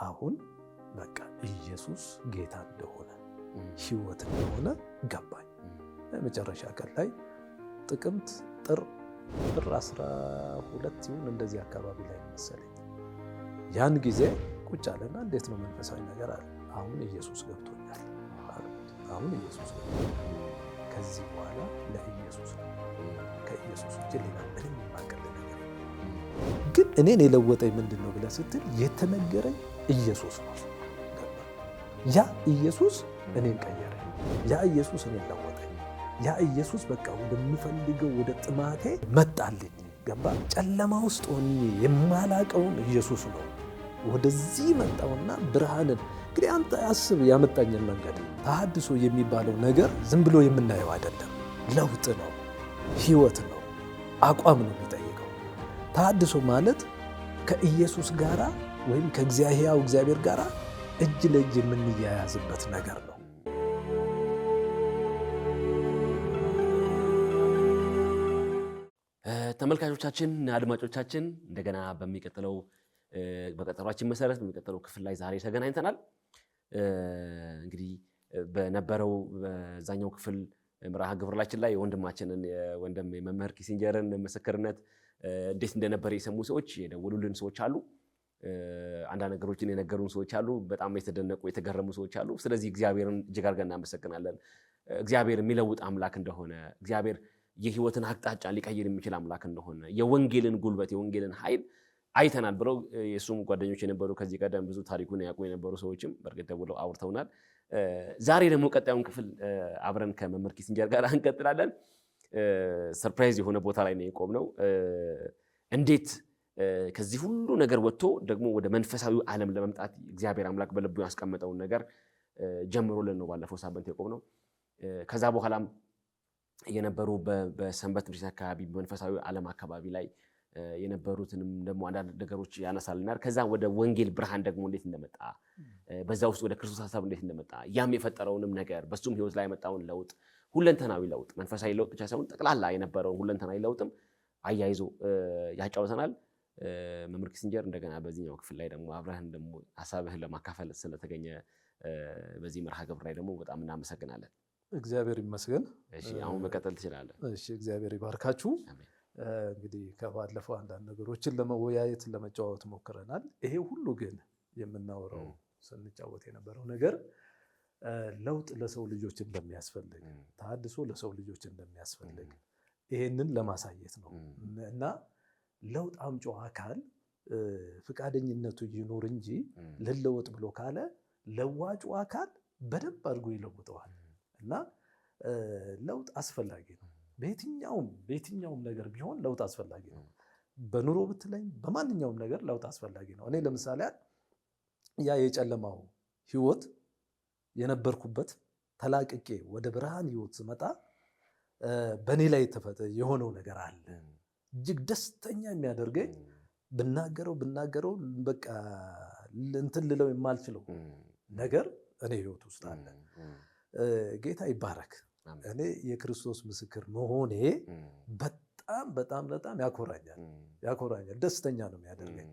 አሁን በቃ ኢየሱስ ጌታ እንደሆነ ሕይወት እንደሆነ ገባኝ። መጨረሻ ቀን ላይ ጥቅምት ጥር 12 ይሁን እንደዚህ አካባቢ ላይ መሰለኝ ያን ጊዜ ቁጭ አለና እንዴት ነው መንፈሳዊ ነገር አለ። አሁን ኢየሱስ ገብቶኛል። አሁን ኢየሱስ ገብቶኛል። ከዚህ በኋላ ለኢየሱስ ነው። ከኢየሱስ ውጭ ሌላ ምንም የማቀል ነገር የለም። ግን እኔን የለወጠኝ ምንድን ነው ብለህ ስትል የተነገረኝ ኢየሱስ ነው። ያ ኢየሱስ እኔን ቀየረኝ። ያ ኢየሱስ እኔን ለወጠኝ። ያ ኢየሱስ በቃ ወደምፈልገው ወደ ጥማቴ መጣልኝ። ገባ? ጨለማ ውስጥ ሆኜ የማላቀውን ኢየሱስ ነው ወደዚህ መጣውና ብርሃንን እንግዲህ አንተ አስብ። ያመጣኝን መንገድ ተሐድሶ የሚባለው ነገር ዝም ብሎ የምናየው አይደለም። ለውጥ ነው፣ ሕይወት ነው፣ አቋም ነው የሚጠይቀው። ተሐድሶ ማለት ከኢየሱስ ጋራ ወይም ከእግዚአብሔር ጋራ እጅ ለእጅ የምንያያዝበት ነገር ነው። ተመልካቾቻችን፣ አድማጮቻችን እንደገና በቀጠሯችን መሰረት በሚቀጥለው ክፍል ላይ ዛሬ ተገናኝተናል። እንግዲህ በነበረው በዛኛው ክፍል መርሃ ግብራችን ላይ ወንድማችንን የወንድም የመምህር ኪሲንጀርን ምስክርነት እንዴት እንደነበረ የሰሙ ሰዎች የደወሉልን ሰዎች አሉ። አንዳንድ ነገሮችን የነገሩን ሰዎች አሉ። በጣም የተደነቁ የተገረሙ ሰዎች አሉ። ስለዚህ እግዚአብሔርን እጅግ አድርገን እናመሰግናለን። እግዚአብሔር የሚለውጥ አምላክ እንደሆነ፣ እግዚአብሔር የሕይወትን አቅጣጫ ሊቀይር የሚችል አምላክ እንደሆነ፣ የወንጌልን ጉልበት የወንጌልን ኃይል አይተናል ብለው የእሱም ጓደኞች የነበሩ ከዚህ ቀደም ብዙ ታሪኩን ያውቁ የነበሩ ሰዎችም በእርግጥ ደውለው አውርተውናል። ዛሬ ደግሞ ቀጣዩን ክፍል አብረን ከመምህር ኪሲንጀር ጋር እንቀጥላለን። ሰርፕራይዝ የሆነ ቦታ ላይ ነው የቆምነው። እንዴት ከዚህ ሁሉ ነገር ወጥቶ ደግሞ ወደ መንፈሳዊ ዓለም ለመምጣት እግዚአብሔር አምላክ በልቡ ያስቀመጠውን ነገር ጀምሮልን ነው ባለፈው ሳምንት የቆምነው። ከዛ በኋላም የነበሩ በሰንበት ትምህርት አካባቢ በመንፈሳዊ ዓለም አካባቢ ላይ የነበሩትንም ደግሞ አንዳንድ ነገሮች ያነሳልናል። ከዛ ወደ ወንጌል ብርሃን ደግሞ እንዴት እንደመጣ በዛ ውስጥ ወደ ክርስቶስ ሐሳብ እንዴት እንደመጣ ያም የፈጠረውንም ነገር በሱም ሕይወት ላይ የመጣውን ለውጥ ሁለንተናዊ ለውጥ መንፈሳዊ ለውጥ ብቻ ሳይሆን ጠቅላላ የነበረውን ሁለንተናዊ ለውጥም አያይዞ ያጫውተናል። መምህር ኪሲንጀር እንደገና በዚህኛው ክፍል ላይ ደግሞ አብረህን ደግሞ ሐሳብህን ለማካፈል ስለተገኘ በዚህ መርሃ ግብር ላይ ደግሞ በጣም እናመሰግናለን። እግዚአብሔር ይመስገን። እሺ፣ አሁን መቀጠል ትችላለህ። እሺ፣ እግዚአብሔር ይባርካችሁ። እንግዲህ ከባለፈው አንዳንድ ነገሮችን ለመወያየት ለመጫወት ሞክረናል። ይሄ ሁሉ ግን የምናወራው ስንጫወት የነበረው ነገር ለውጥ ለሰው ልጆች እንደሚያስፈልግ፣ ተሐድሶ ለሰው ልጆች እንደሚያስፈልግ ይሄንን ለማሳየት ነው እና ለውጥ አምጪው አካል ፍቃደኝነቱ ይኖር እንጂ ልለወጥ ብሎ ካለ ለዋጩ አካል በደንብ አድርጎ ይለውጠዋል። እና ለውጥ አስፈላጊ ነው። በየትኛውም ነገር ቢሆን ለውጥ አስፈላጊ ነው። በኑሮ ብትለኝ በማንኛውም ነገር ለውጥ አስፈላጊ ነው። እኔ ለምሳሌ ያ የጨለማው ሕይወት የነበርኩበት ተላቅቄ ወደ ብርሃን ሕይወት ስመጣ በእኔ ላይ የሆነው ነገር አለ እጅግ ደስተኛ የሚያደርገኝ ብናገረው በቃ እንትን ልለው የማልችለው ነገር እኔ ሕይወት ውስጥ አለ። ጌታ ይባረክ። እኔ የክርስቶስ ምስክር መሆኔ በጣም ያኮራኛል፣ ደስተኛ ነው የሚያደርገኝ።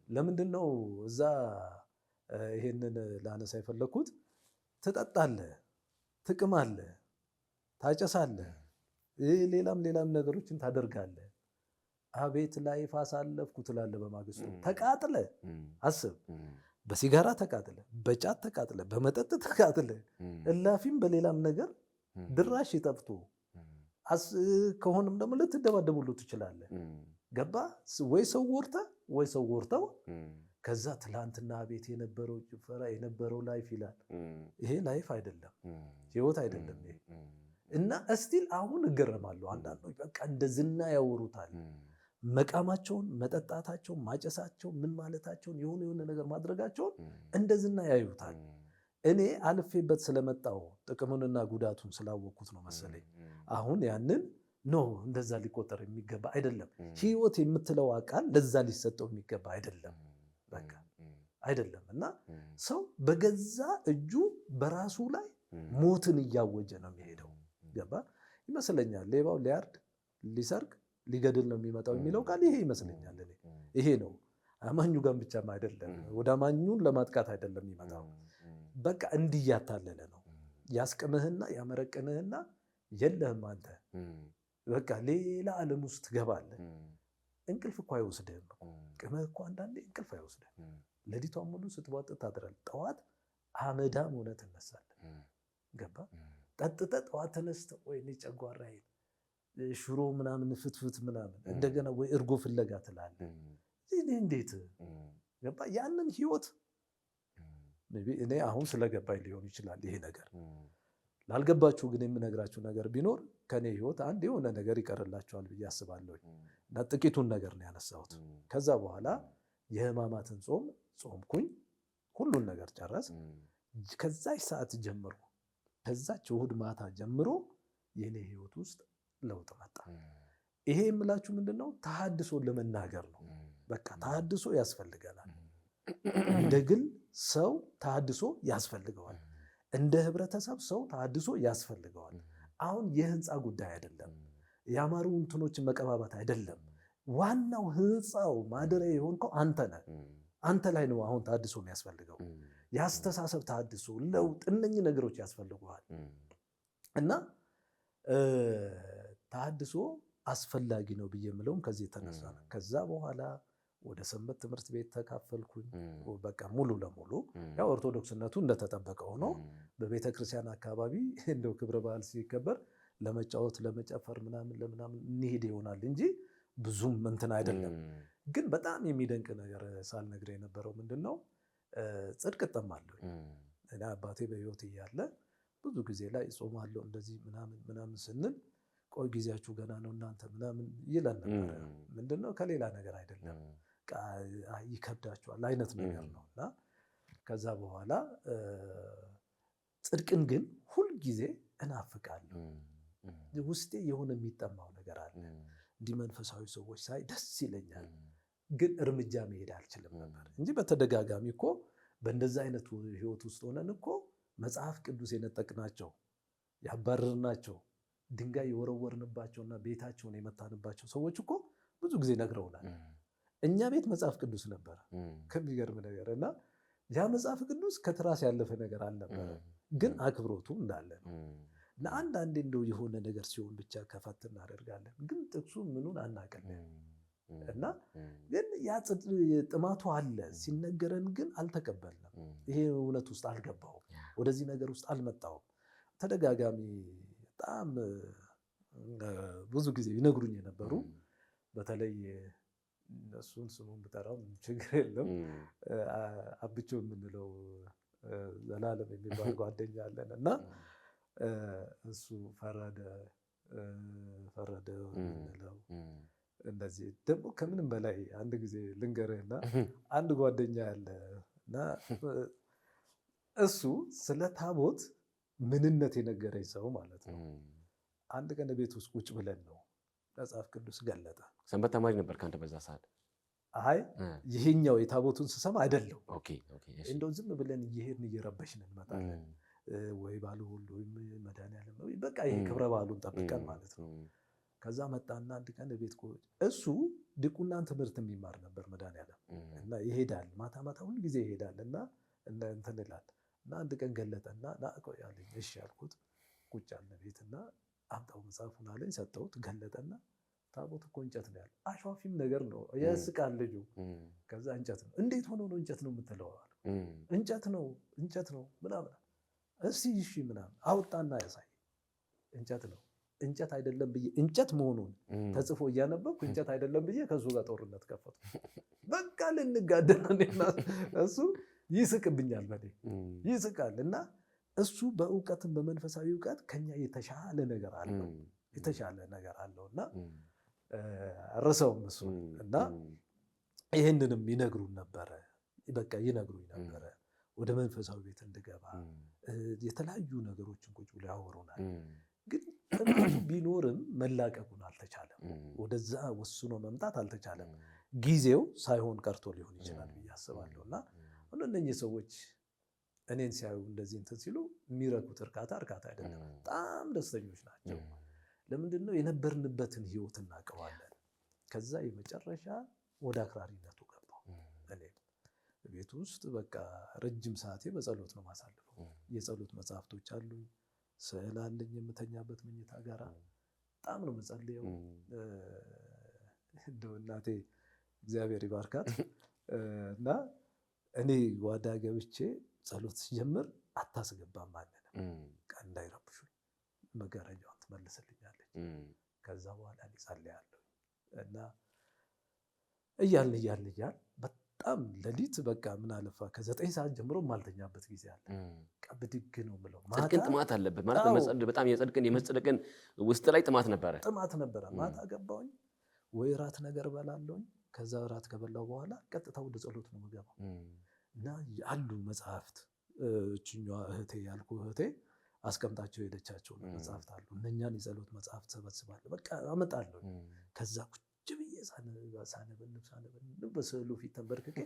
ለምንድን ነው እዛ ይሄንን ላነሳ የፈለኩት? ትጠጣለህ፣ ትቅማለህ፣ ታጨሳለህ፣ ሌላም ነገሮችን ታደርጋለህ። አቤት ላይፍ አሳለፍኩ ትላለህ። በማግስቱ ተቃጥለህ አስብ። በሲጋራ ተቃጥለህ፣ በጫት ተቃጥለህ፣ በመጠጥ ተቃጥለህ፣ እላፊም በሌላም ነገር ድራሽ ይጠፍቶ ከሆነም ደግሞ ልትደባደቡሉ ትችላለህ። ገባ? ወይ ሰው ወርተው ከዛ ትላንትና ቤት የነበረው ጭፈራ የነበረው ላይፍ ይላል። ይሄ ላይፍ አይደለም፣ ሕይወት አይደለም ይሄ። እና እስቲል አሁን እገረማለሁ። አንዳንዶች በቃ እንደ ዝና ያወሩታል። መቃማቸውን፣ መጠጣታቸውን፣ ማጨሳቸውን፣ ምን ማለታቸውን፣ የሆነ ነገር ማድረጋቸውን እንደ ዝና ያዩታል። እኔ አልፌበት ስለመጣው ጥቅሙንና ጉዳቱን ስላወቅኩት ነው መሰለኝ አሁን ያንን እንደዛ ሊቆጠር የሚገባ አይደለም። ሕይወት የምትለው ቃል ለዛ ሊሰጠው የሚገባ አይደለም። በቃ አይደለም። እና ሰው በገዛ እጁ በራሱ ላይ ሞትን እያወጀ ነው የሚሄደው። ገባ ይመስለኛል። ሌባው ሊያርድ፣ ሊሰርቅ፣ ሊገድል ነው የሚመጣው የሚለው ቃል ይሄ ይመስለኛል። ይሄ ነው አማኙ ጋር ብቻም አይደለም፣ ወደ አማኙን ለማጥቃት አይደለም የሚመጣው። በቃ እንዲህ እያታለለ ነው ያስቅምህና ያመረቅንህና የለህም አንተ በቃ ሌላ ዓለም ውስጥ ትገባለህ። እንቅልፍ እኮ አይወስድህም። ቅመህ እኮ አንዳንዴ እንቅልፍ አይወስድህም። ሌሊቷን ሙሉ ስትቧጥጥ ታድራለህ። ጠዋት አመዳም ሆነህ ትነሳለህ። ገባ ጠጥተህ ጠዋት ተነስተህ ወይኔ ጨጓራዬን ሽሮ ምናምን ፍትፍት ምናምን እንደገና ወይ እርጎ ፍለጋ ትላለህ። እንዴት ገባ ያንን ህይወት እኔ አሁን ስለገባኝ ሊሆን ይችላል ይሄ ነገር። ላልገባችሁ ግን የምነግራችሁ ነገር ቢኖር ከኔ ህይወት አንድ የሆነ ነገር ይቀርላችኋል ብዬ አስባለሁ። እና ጥቂቱን ነገር ነው ያነሳሁት። ከዛ በኋላ የሕማማትን ጾም ጾምኩኝ፣ ሁሉን ነገር ጨረስ። ከዛች ሰዓት ጀምሮ ከዛች እሑድ ማታ ጀምሮ የኔ ህይወት ውስጥ ለውጥ መጣ። ይሄ የምላችሁ ምንድነው? ተሐድሶን ለመናገር ነው። በቃ ተሐድሶ ያስፈልገናል። እንደ ግል ሰው ተሐድሶ ያስፈልገዋል። እንደ ህብረተሰብ ሰው ተሐድሶ ያስፈልገዋል። አሁን የህንፃ ጉዳይ አይደለም። ያማሩ እንትኖችን መቀባባት አይደለም። ዋናው ህንፃው ማደሪያ የሆንከው አንተ ነህ። አንተ ላይ ነው አሁን ተሐድሶ የሚያስፈልገው። የአስተሳሰብ ተሐድሶ፣ ለውጥ፣ እነኚህ ነገሮች ያስፈልጉሃል። እና ተሐድሶ አስፈላጊ ነው ብዬ የምለውም ከዚህ የተነሳ ነው። ከዛ በኋላ ወደ ሰንበት ትምህርት ቤት ተካፈልኩኝ። በቃ ሙሉ ለሙሉ ያው ኦርቶዶክስነቱ እንደተጠበቀ ሆኖ በቤተ ክርስቲያን አካባቢ እንደው ክብረ በዓል ሲከበር ለመጫወት ለመጨፈር ምናምን ለምናምን እንሄድ ይሆናል እንጂ ብዙም እንትን አይደለም። ግን በጣም የሚደንቅ ነገር ሳልነግርህ የነበረው ምንድነው? ጽድቅ እጠማለሁ። እኔ አባቴ በህይወት እያለ ብዙ ጊዜ ላይ ጾማለሁ እንደዚህ ምናምን ስንል ቆይ ጊዜያችሁ ገና ነው እናንተ ምናምን ይለን ነበር። ምንድነው? ከሌላ ነገር አይደለም ይከብዳችኋል አይነት ነገር ነው። እና ከዛ በኋላ ጽድቅን ግን ሁልጊዜ እናፍቃለሁ። ውስጤ የሆነ የሚጠማው ነገር አለ። እንዲህ መንፈሳዊ ሰዎች ሳይ ደስ ይለኛል። ግን እርምጃ መሄድ አልችልም ነበር እንጂ በተደጋጋሚ እኮ በእንደዛ አይነት ህይወት ውስጥ ሆነን እኮ መጽሐፍ ቅዱስ የነጠቅናቸው ያባረርናቸው ድንጋይ የወረወርንባቸውና ቤታቸውን የመታንባቸው ሰዎች እኮ ብዙ ጊዜ ነግረውናል። እኛ ቤት መጽሐፍ ቅዱስ ነበረ። ከሚገርም ነገር እና ያ መጽሐፍ ቅዱስ ከትራስ ያለፈ ነገር አልነበረ፣ ግን አክብሮቱ እንዳለ ነው። እና አንዳንዴ እንደው የሆነ ነገር ሲሆን ብቻ ከፈት እናደርጋለን፣ ግን ጥቅሱ ምኑን አናውቅም። እና ግን ያ ጥማቱ አለ ሲነገረን፣ ግን አልተቀበልንም። ይሄ እውነት ውስጥ አልገባውም፣ ወደዚህ ነገር ውስጥ አልመጣውም። ተደጋጋሚ በጣም ብዙ ጊዜ ይነግሩኝ የነበሩ በተለይ እሱን ስሙን ብጠራው ችግር የለም አብቾ የምንለው ዘላለም የሚባል ጓደኛ አለን እና እሱ ፈረደ የምንለው እንደዚህ ደግሞ ከምንም በላይ አንድ ጊዜ ልንገርህና አንድ ጓደኛ ያለ እና እሱ ስለ ታቦት ምንነት የነገረኝ ሰው ማለት ነው። አንድ ቀን ቤት ውስጥ ቁጭ ብለን ነው መጽሐፍ ቅዱስ ገለጠ። ሰንበት ተማሪ ነበር ከአንተ በዛ ሰዓት? አይ ይሄኛው የታቦቱን ስሰማ አይደለም። እንደው ዝም ብለን እየሄድን እየረበሽን እንመጣለን። ወይ ባለወልድ ወይም መድኃኒዓለም በቃ ይሄ ክብረ በዓሉን ጠብቀን ማለት ነው። ከዛ መጣና አንድ ቀን ቤት እሱ ድቁናን ትምህርት የሚማር ነበር መድኃኒዓለም እና ይሄዳል፣ ማታ ማታ ሁል ጊዜ ይሄዳል እና እንትን ይላል እና አንድ ቀን ገለጠና ና ቆይ አለኝ። እሺ ያልኩት ቁጭ አለ ቤትና አምጣው መጽሐፉን አለኝ። ሰጠሁት። ገለጠና ታቦት እኮ እንጨት ነው ያለ። አሿፊም ነገር ነው ያስቃል ልጁ። ከዛ እንጨት ነው። እንዴት ሆኖ ነው እንጨት ነው የምትለው? እንጨት ነው ምናምን። እስቲ እሺ ምናምን አውጣና ያሳይ። እንጨት ነው። እንጨት አይደለም ብዬ እንጨት መሆኑን ተጽፎ እያነበብኩ እንጨት አይደለም ብዬ ከሱ ጋር ጦርነት ከፈቱ። በቃ ልንጋደልና እሱ ይስቅብኛል፣ በኔ ይስቃል። እና እሱ በእውቀትም በመንፈሳዊ እውቀት ከኛ የተሻለ ነገር አለው እና አረሰውም እሱ እና ይህንንም ይነግሩኝ ነበረ። ወደ መንፈሳዊ ቤት እንድገባ የተለያዩ ነገሮችን ቁጭ ብለው ያወሩናል። ግን ጥማቱ ቢኖርም መላቀቁን አልተቻለም። ወደዛ ወስኖ መምጣት አልተቻለም። ጊዜው ሳይሆን ቀርቶ ሊሆን ይችላል ብዬ አስባለሁ። እና እነኚህ ሰዎች እኔን ሲያዩ እንደዚህ እንትን ሲሉ የሚረኩት እርካታ አይደለም። በጣም ደስተኞች ናቸው። ለምንድን ነው? የነበርንበትን ህይወት እናውቀዋለን። ከዛ የመጨረሻ ወደ አክራሪነቱ ገባው። ቤት ውስጥ በቃ ረጅም ሰዓቴ በጸሎት ነው ማሳልፈው። የጸሎት መጽሐፍቶች አሉ፣ ስዕል አለኝ የምተኛበት መኝታ ጋራ በጣም ነው መጸልየው። እንደው እናቴ እግዚአብሔር ይባርካት እና እኔ ጓዳ ገብቼ ጸሎት ሲጀምር አታስገባም ማንንም ቀን እንዳይረብሹኝ መጋረጃዋን ትመልስልኛለች። ከዛ በኋላ እኔ ጸልያለሁ እና እያልን በጣም ሌሊት በቃ ምን አለፋ ከ9 ሰዓት ጀምሮ ማልተኛበት ጊዜ አለ። ብድግ ነው የምለው። ጽድቅን ጥማት አለበት ማለት በጣም የመጽደቅን ውስጥ ላይ ጥማት ነበረ። ማታ ገባሁኝ ወይ እራት ነገር በላለሁኝ። ከዛ እራት ከበላው በኋላ ቀጥታ ወደ ጸሎት ነው የምገባው እና አሉ መጽሐፍት እችኛዋ እህቴ ያልኩ እህቴ አስቀምጣቸው የሄደቻቸው መጽሐፍት አሉ። እነኛን የጸሎት መጽሐፍት ሰበስባለሁ፣ በቃ አመጣለሁ። ከዛ ቁጭ ብዬ ሳነበንብ በስዕሉ ፊት ተንበርክኬ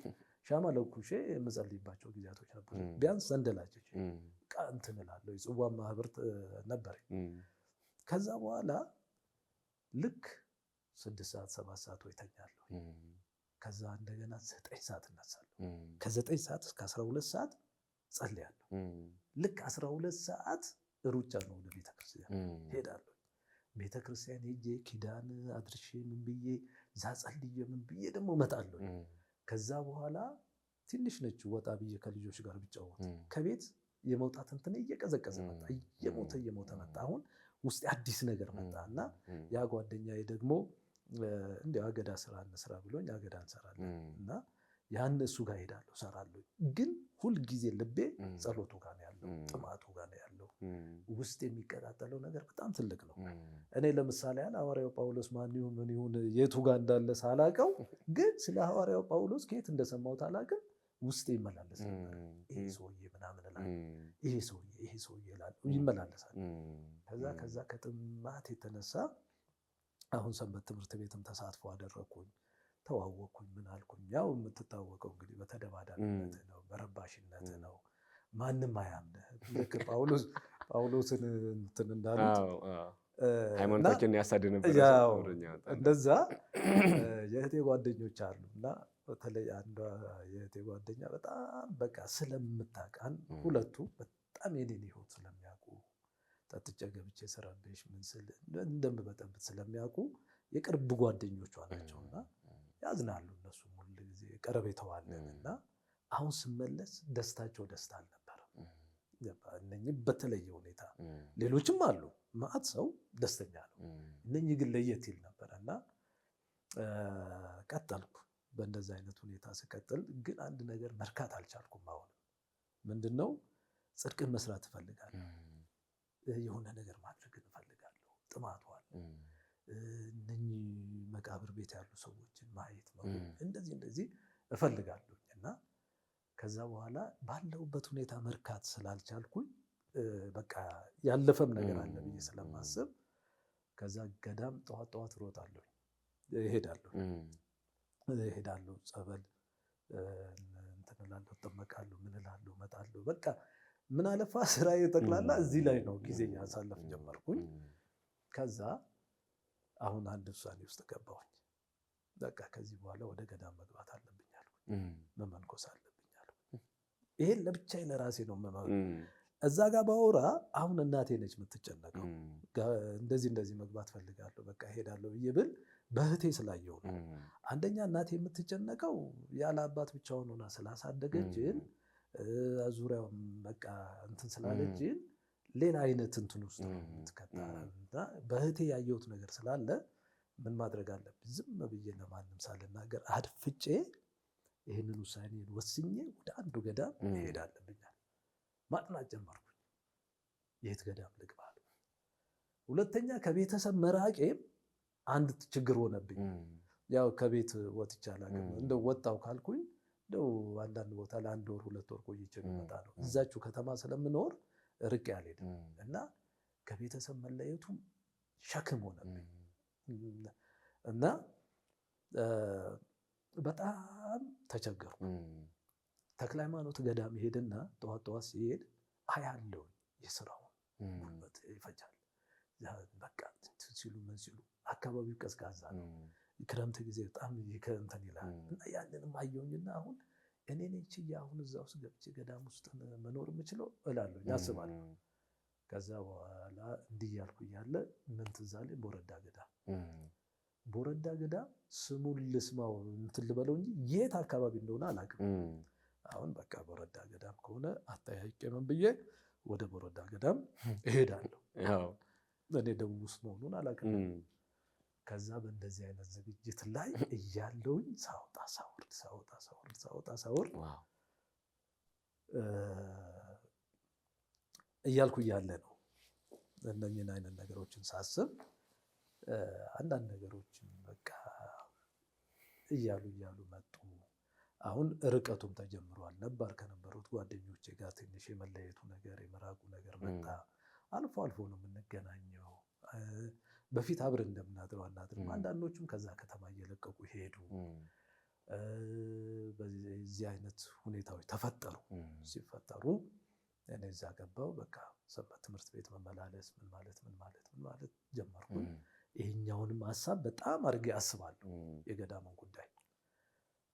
ሻማ ለኩሼ የምጸልይባቸው ጊዜያቶች ነበሩ። ቢያንስ ዘንደላቸው በቃ እንትን እላለሁ። የጽዋ ማህበር ነበረኝ። ከዛ በኋላ ልክ 6 ሰዓት 7 ሰዓት ወይ ተኛለሁ። ከዛ እንደገና 9 ሰዓት እነሳለሁ። ከ9 ሰዓት እስከ 12 ሰዓት ጸልያለሁ። ልክ 12 ሰዓት ሩጫ ነው ወደ ቤተክርስቲያን ሄዳለሁ። ቤተክርስቲያን ሄጄ ኪዳን አድርሼ ምን ብዬ እዛ ጸልዬ ምን ብዬ ደግሞ እመጣለሁ። ከዛ በኋላ ትንሽ ነች ወጣ ብዬ ከልጆች ጋር ብጫወት ከቤት የመውጣት እንትን እየቀዘቀዘ መጣ፣ እየሞተ መጣ። አሁን ውስጥ አዲስ ነገር መጣ እና ያ ጓደኛዬ ደግሞ እንዲያው አገዳ ስራ እንስራ ብሎኝ አገዳ እንሰራለን እና ያን እሱ ጋር ሄዳለሁ እሰራለሁ። ግን ሁልጊዜ ልቤ ጸሎቱ ጋር ነው ያለው፣ ጥማቱ ጋር ነው ያለው። ውስጥ የሚቀጣጠለው ነገር በጣም ትልቅ ነው። እኔ ለምሳሌ ሐዋርያው ጳውሎስ ማን ይሁን ምን ይሁን የቱ ጋር እንዳለ ሳላውቀው፣ ግን ስለ ሐዋርያው ጳውሎስ ከየት እንደሰማሁት አላውቅም፣ ውስጤ ይመላለስ ነበር። ይሄ ሰውዬ ምናምን እላለሁ፣ ይሄ ሰውዬ እላለሁ፣ ይመላለሳል። ከዛ ከጥማት የተነሳ አሁን ሰንበት ትምህርት ቤትም ተሳትፎ አደረኩኝ፣ ተዋወቅኩኝ፣ ምን አልኩኝ። ያው የምትታወቀው እንግዲህ በተደባዳቢነት ነው፣ በረባሽነት ነው። ማንም አያምንህም። ልክ ጳውሎስን እንትን እንዳሉት ሃይማኖታችንን ያሳድድ ነበር። እንደዛ የእህቴ ጓደኞች አሉ እና በተለይ አንዷ የእህቴ ጓደኛ በጣም በቃ ስለምታውቃን ሁለቱ በጣም የኔን ሕይወት ስለሚያውቁ ጠጥቼ ገብቼ ስረብሽ ምን ስል እንደምበጠብጥ ስለሚያውቁ የቅርብ ጓደኞቿ ናቸውና ያዝናሉ። እነሱም ሁሉ ጊዜ ቀረቤታው አለን እና አሁን ስመለስ ደስታቸው ደስታ አልነበረም። እነኚህ በተለየ ሁኔታ ሌሎችም አሉ፣ ማዕት ሰው ደስተኛ ነው። እነኚህ ግን ለየት ይል ነበረ እና ቀጠልኩ። በእንደዚህ አይነት ሁኔታ ስቀጥል ግን አንድ ነገር መርካት አልቻልኩም። አሁን ምንድነው ጽድቅን መስራት እፈልጋለሁ፣ የሆነ ነገር ማድረግ እፈልጋለሁ። ጥማቱ አለ። እነኚህ መቃብር ቤት ያሉ ሰዎችን ማየት ነው፣ እንደዚህ እፈልጋለሁ እና ከዛ በኋላ ባለውበት ሁኔታ መርካት ስላልቻልኩኝ በቃ ያለፈም ነገር አለ ብዬ ስለማስብ ከዛ ገዳም ጠዋት እሮጣለሁ፣ እሄዳለሁ፣ ጸበል እንትን እላለሁ፣ እጠመቃለሁ፣ ምን እላለሁ፣ እመጣለሁ። በቃ ምን አለፋ ስራዬ ጠቅላላ እዚህ ላይ ነው ጊዜ ያሳለፍ ጀመርኩኝ። ከዛ አሁን አንድ ውሳኔ ውስጥ ገባሁኝ። በቃ ከዚህ በኋላ ወደ ገዳም መግባት አለብኝ አልኩኝ፣ መመንኮስ አለብኝ አልኩኝ። ይሄን ለብቻዬ ለራሴ ነው እዛ ጋር ባወራ አሁን እናቴ ነች የምትጨነቀው። እንደዚህ መግባት ፈልጋለሁ በቃ ሄዳለሁ ብዬ ብል በእህቴ ስላየው ነው። አንደኛ እናቴ የምትጨነቀው ያለ አባት ብቻውን ሆና ስላሳደገችን ዙሪያውም በቃ እንትን ስላለችን ሌላ አይነት እንትን ውስጥ ነው የምትከታ። በእህቴ ያየሁት ነገር ስላለ ምን ማድረግ አለብኝ? ዝም ብዬ ለማንም ሳልናገር አድፍጬ ይህንን ውሳኔን ወስኜ ወደ አንዱ ገዳም መሄድ አለብኛል። ማጥናት ጀመርኩኝ። የት ገዳም ልግባ? ሁለተኛ ከቤተሰብ መራቄም አንድ ችግር ሆነብኝ። ያው ከቤት ወጥቼ አላውቅም። እንደው ወጣሁ ካልኩኝ እንደው አንዳንድ ቦታ ለ1 ወር 2 ወር ቆይቼ ብመጣ ነው። እዛችሁ ከተማ ስለምኖር ርቄ አልሄድም እና ከቤተሰብ መለየቱ ሸክም ሆነብኝ እና በጣም ተቸገርኩ። ተክለ ሃይማኖት ገዳም ሄድና ጠዋት ሲሄድ አያለው የስራውን ጉልበት ይፈጃል። በቃ ሲሉ ምን ሲሉ አካባቢው ቀዝቃዛ ነው። ክረምት ጊዜ በጣም እንትን ይላል እና ያንንም አየሁኝና አሁን እኔ ነኝ ችዬ አሁን እዛ ውስጥ ገብቼ ገዳም ውስጥ መኖር የምችለው እላለሁ ያስባለሁ። ከዛ በኋላ እንዲህ እያልኩ እያለ ምን ትዝ አለኝ ቦረዳ ገዳም ቦረዳ ገዳም ስሙን ልስማው እንትን ልበለው እንጂ የት አካባቢ እንደሆነ አላውቅም። አሁን በቃ ቦረዳ ገዳም ከሆነ አጠያይቄ ምን ብዬ ወደ ቦረዳ ገዳም እሄዳለሁ። እኔ ደቡብ ውስጥ መሆኑን አላውቅም። ከዛ በእንደዚህ አይነት ዝግጅት ላይ እያለውኝ ሳወጣ ሳወርድ እያልኩ እያለ ነው እነኝህን አይነት ነገሮችን ሳስብ አንዳንድ ነገሮችን በቃ እያሉ መጡ። አሁን ርቀቱም ተጀምሯል። ነባር ከነበሩት ጓደኞቼ ጋር ትንሽ የመለየቱ ነገር የመራቁ ነገር መጣ። አልፎ አልፎ ነው የምንገናኘው። በፊት አብረን እንደምናድረው አናድርም። አንዳንዶቹም ከዛ ከተማ እየለቀቁ ሄዱ። በዚህ አይነት ሁኔታዎች ተፈጠሩ። ሲፈጠሩ እኔ እዛ ገባው። በቃ ሰንበት ትምህርት ቤት መመላለስ ምን ማለት ጀመርኩኝ። ይሄኛውንም ሀሳብ በጣም አድርጌ አስባለሁ፣ የገዳሙን ጉዳይ።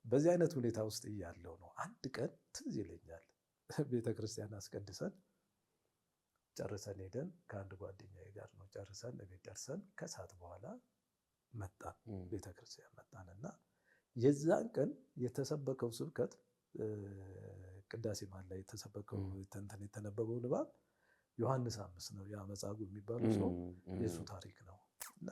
በዚህ አይነት ሁኔታ ውስጥ እያለው ነው አንድ ቀን ትዝ ይለኛል፣ ቤተክርስቲያን አስቀድሰን ጨርሰን ሄደን ከአንድ ጓደኛዬ ጋር ነው ጨርሰን ቤት ደርሰን ከሰዓት በኋላ መጣን፣ ቤተክርስቲያን መጣንና የዛን ቀን የተሰበከው ስብከት ቅዳሴ መሀል ላይ የተሰበከው የተነበበው ንባብ ዮሐንስ 5 ነው። ያ መጻጉዕ የሚባለው ሰው የእሱ ታሪክ ነው። እና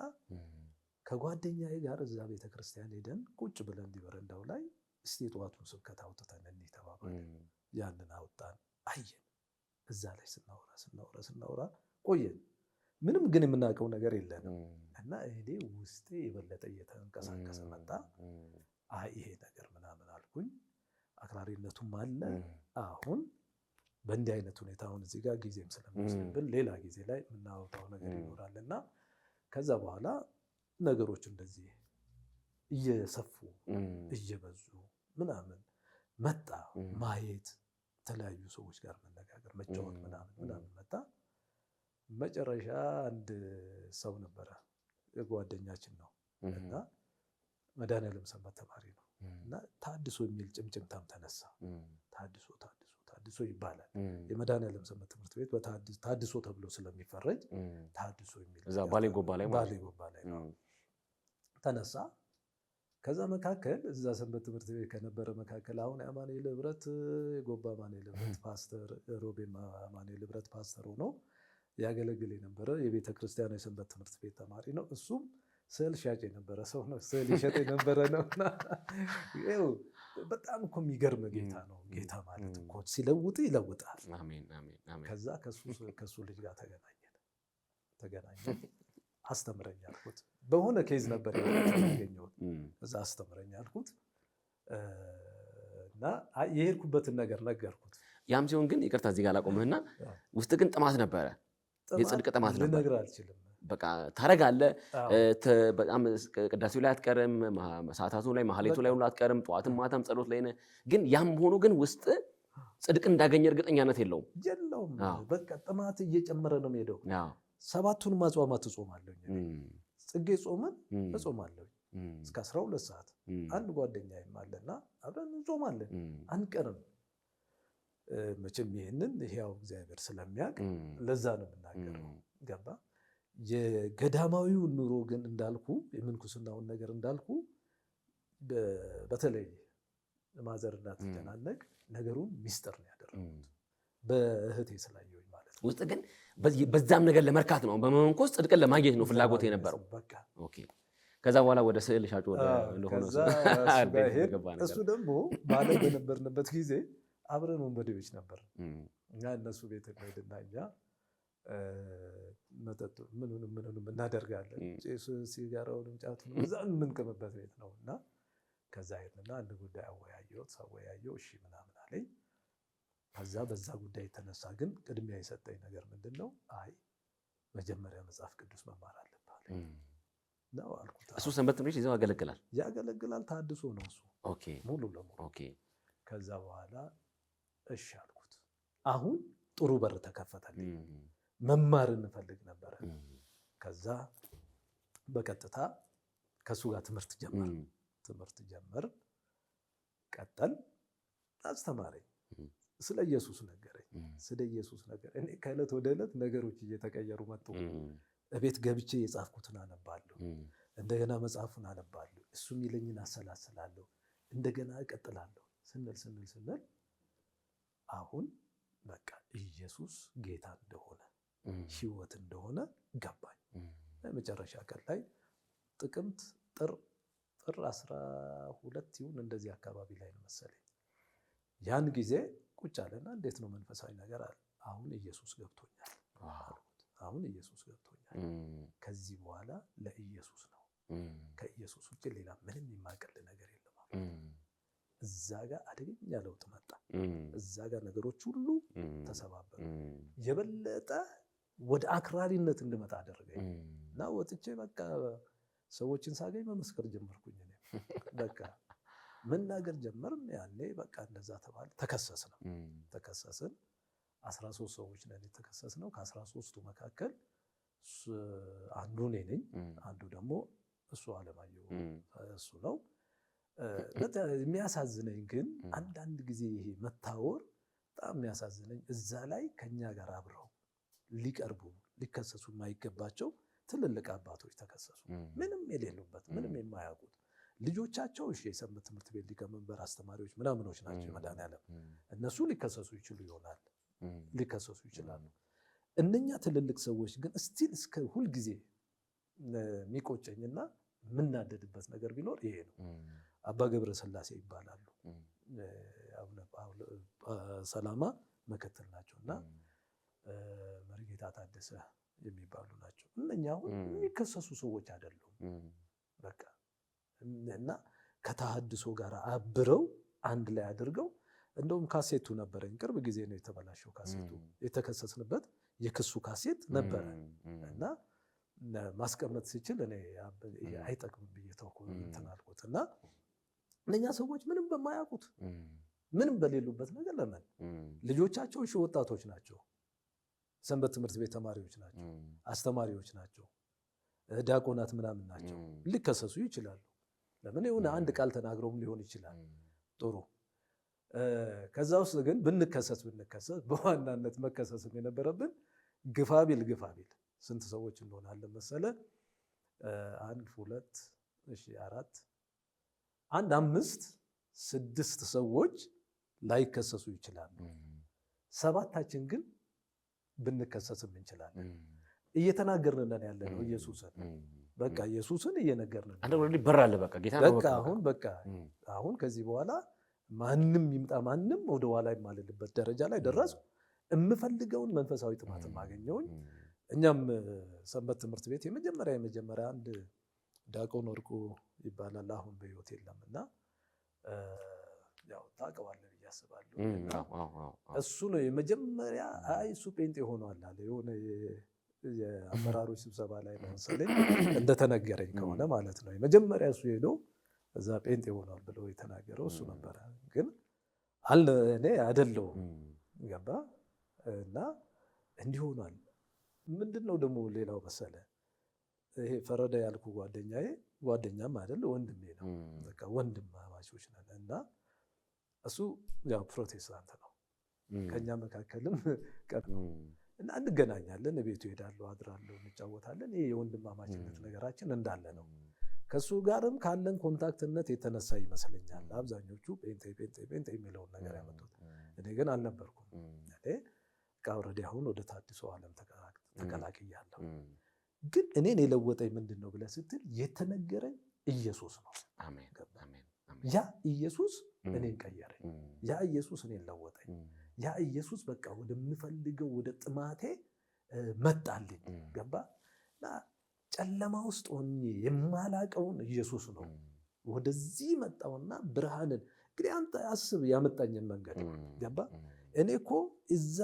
ከጓደኛዬ ጋር እዛ ቤተክርስቲያን ሄደን ቁጭ ብለን በረንዳው ላይ እስቲ የጠዋቱን ስብከት አውጥተን እንይ ተባባልን። ያንን አወጣን፣ አየን። እዛ ላይ ስናወራ ቆየን። ምንም ግን የምናውቀው ነገር የለንም። እና እኔ ውስጤ የበለጠ እየተንቀሳቀሰ መጣ። ይሄ ነገር ምናምን አልኩኝ። አክራሪነቱም አለ። አሁን በእንዲህ አይነት ሁኔታ አሁን እዚህ ጋር ጊዜም ስለሚወስድብን ሌላ ጊዜ ላይ የምናወጣው ነገር ይኖራል። እና ከዛ በኋላ ነገሮች እንደዚህ እየሰፉ እየበዙ ምናምን መጣ። ማየት፣ የተለያዩ ሰዎች ጋር መነጋገር፣ መጫወት ምናምን መጣ። መጨረሻ አንድ ሰው ነበረ፣ ጓደኛችን ነው እና መድኃኔዓለም ሰንበት ተማሪ ነው እና ታድሶ የሚል ጭምጭምታም ተነሳ። ታድሶ ይባላል። የመድኃኔዓለም ሰንበት ትምህርት ቤት ታድሶ ተብሎ ስለሚፈረጅ ታድሶ የሚል እዛ ባሌ ጎባ ላይ ነው ተነሳ። ከዛ መካከል እዛ ሰንበት ትምህርት ቤት ከነበረ መካከል አሁን የአማኑኤል ህብረት የጎባ አማኑኤል ህብረት ፓስተር ሮቤ አማኑኤል ህብረት ፓስተር ሆኖ ያገለግል የነበረ የቤተ ክርስቲያን የሰንበት ትምህርት ቤት ተማሪ ነው። እሱም ስዕል ሻጭ የነበረ ሰው ነው። ስዕል ይሸጥ የነበረ ነው። በጣም እኮ የሚገርም ጌታ ነው። ጌታ ማለት እኮ ሲለውጥ ይለውጣል። ከዛ ከሱ ልጅ ጋር ተገናኘን። አስተምረኝ አልኩት። በሆነ ኬዝ ነበር ያገኘሁት። እዛ አስተምረኝ አልኩት እና የሄድኩበትን ነገር ነገርኩት። ያም ሲሆን ግን ይቅርታ እዚህ ጋር ላቆምህና ውስጥ ግን ጥማት ነበረ፣ የጽድቅ ጥማት ነበር። ልነግርህ አልችልም። በቃ ታረጋለህ። በጣም ቅዳሴው ላይ አትቀርም፣ ሰዓታቱ ላይ ማህሌቱ ላይ ሁሉ አትቀርም፣ ጠዋትም ማታም ጸሎት ላይ ነህ። ግን ያም ሆኖ ግን ውስጥ ጽድቅ እንዳገኘ እርግጠኛነት የለውም። በቃ ጥማት እየጨመረ ነው የሚሄደው። ሰባቱንም አጽዋማት እጾማለሁ። ጽጌ ጾምን እጾማለሁ እስከ 12 ሰዓት። አንድ ጓደኛዬም አለና አብረን እንጾማለን፣ አንቀርም። መቼም ይሄንን ሕያው እግዚአብሔር ስለሚያውቅ ለዛ ነው የምናገረው። ገባ? የገዳማዊው ኑሮ ግን እንዳልኩ የምንኩስናውን ነገር እንዳልኩ በተለይ ማዘር እንዳትጨናነቅ ነገሩን ሚስጥር ነው ያደረጉት፣ በእህቴ ስላየሁኝ ማለት ነው። ውስጥ ግን በዛም ነገር ለመርካት ነው፣ በመንኮስ ጽድቅን ለማግኘት ነው ፍላጎት የነበረው። ከዛ በኋላ ወደ ስዕል ሻጭ እንደሆነ እሱ ደግሞ ባለ በነበርንበት ጊዜ አብረን ወንበዴዎች ነበር እና እነሱ ቤት እንሄድና እኛ መጠጡ ምኑንም እናደርጋለን። ጭሱ ሲጋራውንም ጫቱንም እዛ የምንቅምበት ቤት ነው እና ከዛ ሄድንና አንድ ጉዳይ አወያየው። እሺ ምናምን አለኝ። ከዛ በዛ ጉዳይ የተነሳ ግን ቅድሚያ የሰጠኝ ነገር ምንድን ነው? መጀመሪያ መጽሐፍ ቅዱስ መማር አለብህ ነው አልኩት። እሱ ሰንበት ትምህርት ይዘው ያገለግላል። ታድሶ ነው እሱ ሙሉ ለሙሉ። ከዛ በኋላ እሺ አልኩት። አሁን ጥሩ በር ተከፈተልኝ። መማር እንፈልግ ነበረ። ከዛ በቀጥታ ከሱ ጋር ትምህርት ጀመር ቀጠል። አስተማረኝ። ስለ ኢየሱስ ነገረኝ። ስለ ኢየሱስ ነገር እኔ ከዕለት ወደ ዕለት ነገሮች እየተቀየሩ መጡ። እቤት ገብቼ የጻፍኩትን አነባለሁ። እንደገና መጽሐፉን አነባለሁ። እሱ የሚለኝን አሰላስላለሁ። እንደገና እቀጥላለሁ። ስንል አሁን በቃ ኢየሱስ ጌታ እንደሆነ ሕይወት እንደሆነ ገባኝ። መጨረሻ ቀን ላይ ጥቅምት ጥር 12 ይሁን እንደዚህ አካባቢ ላይ ነው መሰለኝ። ያን ጊዜ ቁጭ አለና እንዴት ነው መንፈሳዊ ነገር አለ። አሁን ኢየሱስ ገብቶኛል አልኩት። አሁን ኢየሱስ ገብቶኛል። ከዚህ በኋላ ለኢየሱስ ነው። ከኢየሱስ ውጭ ሌላ ምንም የማቀል ነገር የለም። እዛ ጋር አደገኛ ለውጥ መጣ። እዛ ጋር ነገሮች ሁሉ ተሰባበሩ። የበለጠ ወደ አክራሪነት እንድመጣ አደረገኝ እና ወጥቼ በቃ ሰዎችን ሳገኝ መመስከር ጀመርኩኝ። በቃ መናገር ጀመርን። ያኔ በቃ እንደዛ ተባለ። ተከሰስን። 13 ሰዎች ነን የተከሰስነው። ከ13ቱ መካከል አንዱ እኔ ነኝ፣ አንዱ ደግሞ እሱ አለማየሁ እሱ ነው። የሚያሳዝነኝ ግን አንዳንድ ጊዜ ይሄ መታወር በጣም የሚያሳዝነኝ፣ እዛ ላይ ከኛ ጋር አብረው ሊቀርቡ ሊከሰሱ የማይገባቸው ትልልቅ አባቶች ተከሰሱ። ምንም የሌሉበት ምንም የማያውቁት ልጆቻቸው የሰንበት ትምህርት ቤት ሊቀመንበር አስተማሪዎች ምናምኖች ናቸው። መድኃኒዓለም እነሱ ሊከሰሱ ይችሉ ይሆናል፣ ሊከሰሱ ይችላሉ። እነኛ ትልልቅ ሰዎች ግን እስቲል እስከ ሁልጊዜ የሚቆጨኝና የምናደድበት ነገር ቢኖር ይሄ ነው። አባ ገብረ ሥላሴ ይባላሉ። ሰላማ ምክትል ናቸው እና መርጌታ ታደሰ የሚባሉ ናቸው። እነኛ አሁን የሚከሰሱ ሰዎች አይደሉም። በቃ እና ከተሐድሶ ጋር አብረው አንድ ላይ አድርገው እንደውም ካሴቱ ነበረኝ። ቅርብ ጊዜ ነው የተበላሸው ካሴቱ። የተከሰስንበት የክሱ ካሴት ነበረ እና ማስቀመጥ ሲችል እኔ አይጠቅምም ብዬ ተውኩ እንትን አልኩት እና እነኛ ሰዎች ምንም በማያውቁት ምንም በሌሉበት ነገር ለምን ልጆቻቸው ወጣቶች ናቸው፣ ሰንበት ትምህርት ቤት ተማሪዎች ናቸው፣ አስተማሪዎች ናቸው፣ ዲያቆናት ምናምን ናቸው። ሊከሰሱ ይችላሉ። ለምን የሆነ አንድ ቃል ተናግረውም ሊሆን ይችላል። ጥሩ። ከዛ ውስጥ ግን ብንከሰስ በዋናነት መከሰስም የነበረብን ግፋቢል ስንት ሰዎች እንሆናለን መሰለ? 1 2 4 5 6 ሰዎች ላይከሰሱ ይችላሉ። 7ታችን ግን ብንከሰስም እንችላለን። እየተናገርን ያለ ነው ኢየሱስን። በቃ ኢየሱስን እየነገርን ነው። አንተ ወዲ በራለ በቃ ጌታ ነው። በቃ አሁን ከዚህ በኋላ ማንም ይምጣ ማንም ወደ ኋላ የማልልበት ደረጃ ላይ ደረስኩ። የምፈልገውን መንፈሳዊ ጥማት ማገኘውኝ። እኛም ሰንበት ትምህርት ቤት የመጀመሪያ አንድ ዲያቆን ወርቁ ይባላል፣ አሁን በሕይወት የለምና ያው ታውቀዋለህ ብዬ አስባለሁ። እሱ ነው የመጀመሪያ እሱ ጴንጤ ሆኗል አለ የሆነ የአመራሮች ስብሰባ ላይ መሰለኝ እንደተነገረኝ ከሆነ ማለት ነው። የመጀመሪያ እሱ ሄዶ እዛ ጴንጤ ሆኗል ብሎ የተናገረው እሱ ነበረ። ግን እኔ አይደለሁም ገባ እና እንዲህ ሆኗል። ምንድነው ደግሞ ሌላው መሰለ ይሄ ፈረደ ያልኩ ጓደኛም አይደል ወንድሜ ነው። በቃ ወንድማማቾች ነን እና እሱ ያው ፕሮቴስታንት ነው። ከኛ መካከልም እና እንገናኛለን፣ ቤቱ ሄዳለሁ፣ አድራለሁ፣ እንጫወታለን። ይሄ የወንድማማችነት ነገራችን እንዳለ ነው። ከሱ ጋርም ካለን ኮንታክትነት የተነሳ ይመስለኛል አብዛኞቹ ጴንጤ የሚለውን ነገር ያመጡት። እኔ ግን አልነበርኩም። እኔ ኦልሬዲ አሁን ወደ ተሐድሶ ዓለም ተቀላቅያለሁ። ግን እኔን የለወጠኝ ምንድን ነው ብለህ ስትል የተነገረኝ ኢየሱስ ነው። ያ ኢየሱስ እኔን ቀየረኝ። ያ ኢየሱስ እኔን ለወጠኝ። ያ ኢየሱስ በቃ ወደምፈልገው ወደ ጥማቴ መጣልኝ። ገባ እና ጨለማ ውስጥ ሆኜ የማላቀውን ኢየሱስ ነው ወደዚህ መጣውና ብርሃንን እንግዲህ አንተ አስብ ያመጣኝን መንገድ ገባ። እኔ እኮ እዛ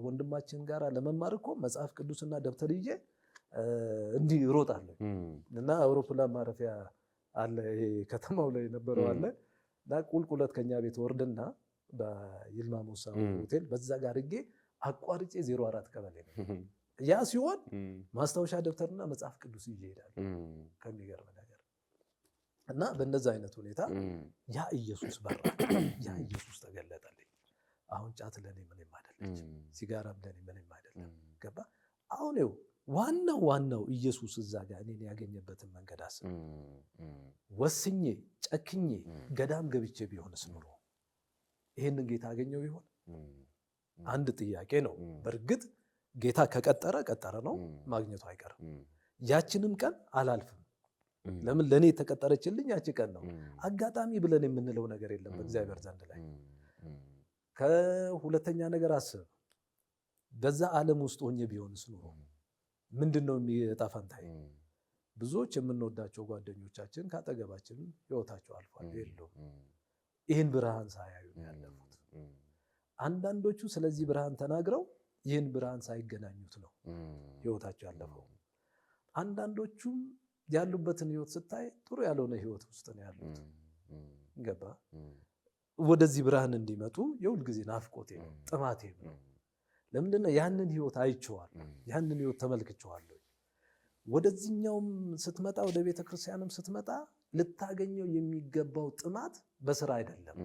ወንድማችን ጋር ለመማር እኮ መጽሐፍ ቅዱስና ደብተር ይዤ እንዲህ እሮጣለሁ እና አውሮፕላን ማረፊያ አለ፣ ይሄ ከተማው ላይ ነበረው አለ እና ቁልቁለት ከኛ ቤት ወርድና በይልማ ሞሳ ሆቴል በዛ ጋር አድርጌ አቋርጬ 04 ቀበሌ ነው። ያ ሲሆን ማስታወሻ ደብተርና መጽሐፍ ቅዱስ ይዤ እሄዳለሁ። ከሚገርም ነገር እና በእንደዛ አይነት ሁኔታ ያ ኢየሱስ በራ፣ ያ ኢየሱስ ተገለጠልኝ። አሁን ጫት ለኔ ምንም አይደለች፣ ሲጋራም ለኔ ምንም አይደለም። ገባ? አሁን ይኸው ዋናው ኢየሱስ እዛ ጋር እኔን ያገኘበትን መንገድ አስብ። ወስኜ ጨክኜ ገዳም ገብቼ ቢሆንስ ኑሮ ይሄንን ጌታ አገኘው ቢሆን? አንድ ጥያቄ ነው። በእርግጥ ጌታ ከቀጠረ ቀጠረ ነው፣ ማግኘቱ አይቀርም። ያችንም ቀን አላልፍም። ለምን? ለእኔ የተቀጠረችልኝ ያቺ ቀን ነው። አጋጣሚ ብለን የምንለው ነገር የለም በእግዚአብሔር ዘንድ ላይ። ከሁለተኛ ነገር አስብ፣ በዛ ዓለም ውስጥ ሆኜ ቢሆንስ ኑሮ ምንድን ነው የሚዕጣ ፈንታዬ? ብዙዎች የምንወዳቸው ጓደኞቻችን ካጠገባችን ህይወታቸው አልፏል፣ የሉም። ይህን ብርሃን ሳያዩ ነው ያለፉት። አንዳንዶቹ ስለዚህ ብርሃን ተናግረው ይህን ብርሃን ሳይገናኙት ነው ህይወታቸው ያለፈው። አንዳንዶቹም ያሉበትን ህይወት ስታይ ጥሩ ያልሆነ ህይወት ውስጥ ነው ያሉት። ገባ? ወደዚህ ብርሃን እንዲመጡ የሁል ጊዜ ናፍቆቴ ነው፣ ጥማቴ ነው። ለምንድነው? ያንን ህይወት አይቼዋለሁ፣ ያንን ህይወት ተመልክቼዋለሁ። ወደዚህኛውም ስትመጣ፣ ወደ ቤተ ክርስቲያንም ስትመጣ ልታገኘው የሚገባው ጥማት በስራ አይደለም፣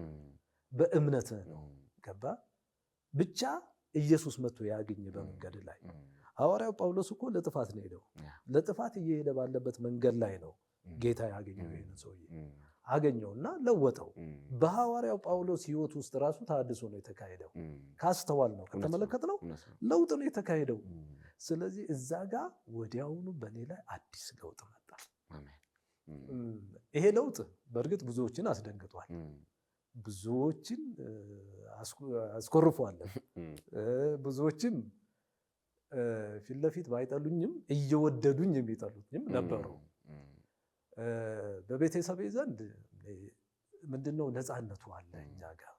በእምነት ነው። ገባ? ብቻ ኢየሱስ መጥቶ ያገኘ በመንገድ ላይ። ሐዋርያው ጳውሎስ እኮ ለጥፋት ነው ሄደው፣ ለጥፋት እየሄደ ባለበት መንገድ ላይ ነው ጌታ ያገኘው። ይሄን ሰውዬ አገኘውና ለወጠው። በሐዋርያው ጳውሎስ ህይወት ውስጥ ራሱ ተሐድሶ ነው የተካሄደው። ካስተዋል ነው ከተመለከት ነው ለውጥ ነው የተካሄደው። ስለዚህ እዛ ጋር ወዲያውኑ በእኔ ላይ አዲስ ለውጥ መጣ። ይሄ ለውጥ በእርግጥ ብዙዎችን አስደንግጧል፣ ብዙዎችን አስኮርፏል። ብዙዎችም ፊት ለፊት ባይጠሉኝም እየወደዱኝ የሚጠሉኝም ነበሩ። በቤተሰቤ ዘንድ ምንድነው ነፃነቱ አለ እኛ ጋር።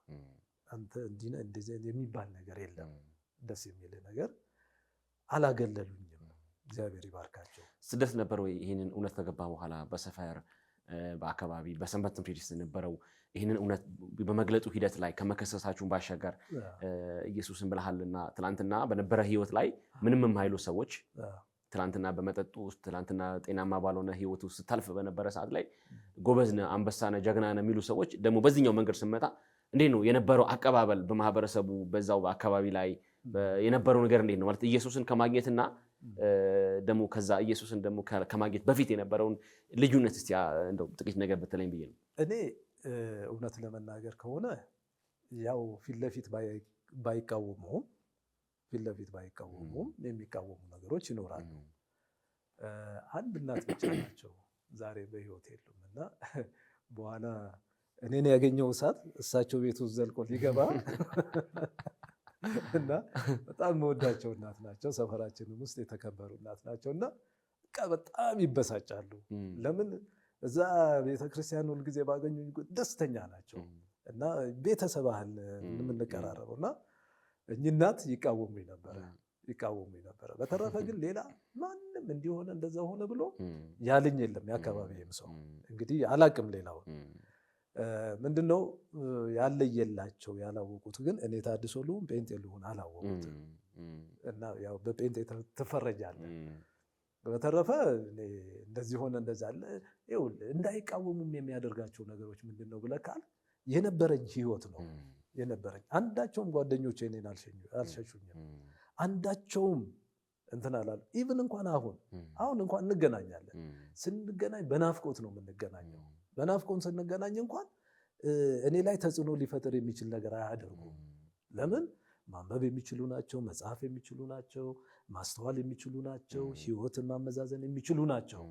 አንተ እንዲህ ነህ እንደዚህ የሚባል ነገር የለም። ደስ የሚል ነገር አላገለሉኝም። እግዚአብሔር ይባርካቸው። ስደት ነበር ወይ? ይህንን እውነት ከገባ በኋላ በሰፈር በአካባቢ በሰንበት ትምህርት ቤት የነበረው ይህንን እውነት በመግለጡ ሂደት ላይ ከመከሰሳችሁን ባሻገር ኢየሱስን ብለሃልና ትላንትና በነበረ ህይወት ላይ ምንም የማይሉ ሰዎች ትላንትና በመጠጡ ውስጥ ትላንትና ጤናማ ባልሆነ ህይወት ውስጥ ስታልፍ በነበረ ሰዓት ላይ ጎበዝ ነህ፣ አንበሳ ነህ፣ ጀግና ነህ የሚሉ ሰዎች ደግሞ በዚህኛው መንገድ ስመጣ እንዴት ነው የነበረው አቀባበል በማህበረሰቡ በዛው አካባቢ ላይ የነበረው ነገር እንዴት ነው? ማለት ኢየሱስን ከማግኘትና ደግሞ ከዛ ኢየሱስን ደግሞ ከማግኘት በፊት የነበረውን ልዩነት እስቲ እንደው ጥቂት ነገር በተለይም ብዬ ነው። እኔ እውነት ለመናገር ከሆነ ያው ፊት ለፊት ባይቃወሙም የሚቃወሙ ነገሮች ይኖራሉ። አንድ እናት ብቻ ናቸው ዛሬ በህይወት የሉም እና በኋላ እኔን ያገኘው እሳት እሳቸው ቤት ውስጥ ዘልቆ ሊገባ እና በጣም መወዳቸው እናት ናቸው። ሰፈራችንም ውስጥ የተከበሩ እናት ናቸው እና በጣም ይበሳጫሉ። ለምን? እዛ ቤተክርስቲያን ሁልጊዜ ባገኙኝ ደስተኛ ናቸው እና ቤተሰብ ያህል የምንቀራረበው እና እኚህ እናት ይቃወሙኝ ነበረ። በተረፈ ግን ሌላ ማንም እንዲሆነ እንደዛ ሆነ ብሎ ያለኝ የለም። የአካባቢም ሰው እንግዲህ አላቅም። ሌላው ምንድነው ያለየላቸው ያላወቁት ግን እኔ ታድሶ ልሁን ጴንጤ ልሁን አላወቁት እና ያው በጴንጤ ትፈረጃለህ። በተረፈ እንደዚህ ሆነ እንደዛ አለ። ይኸውልህ እንዳይቃወሙም የሚያደርጋቸው ነገሮች ምንድነው ብለህ ካል የነበረኝ ህይወት ነው የነበረኝ። አንዳቸውም ጓደኞቼ እኔን አልሸሹኝም። አንዳቸውም እንትን አላሉ። ኢቭን እንኳን አሁን እንኳን እንገናኛለን። ስንገናኝ በናፍቆት ነው የምንገናኘው። በናፍቆት ስንገናኝ እንኳን እኔ ላይ ተጽዕኖ ሊፈጥር የሚችል ነገር አያደርጉም። ለምን? ማንበብ የሚችሉ ናቸው፣ መጽሐፍ የሚችሉ ናቸው፣ ማስተዋል የሚችሉ ናቸው፣ ህይወትን ማመዛዘን የሚችሉ ናቸው።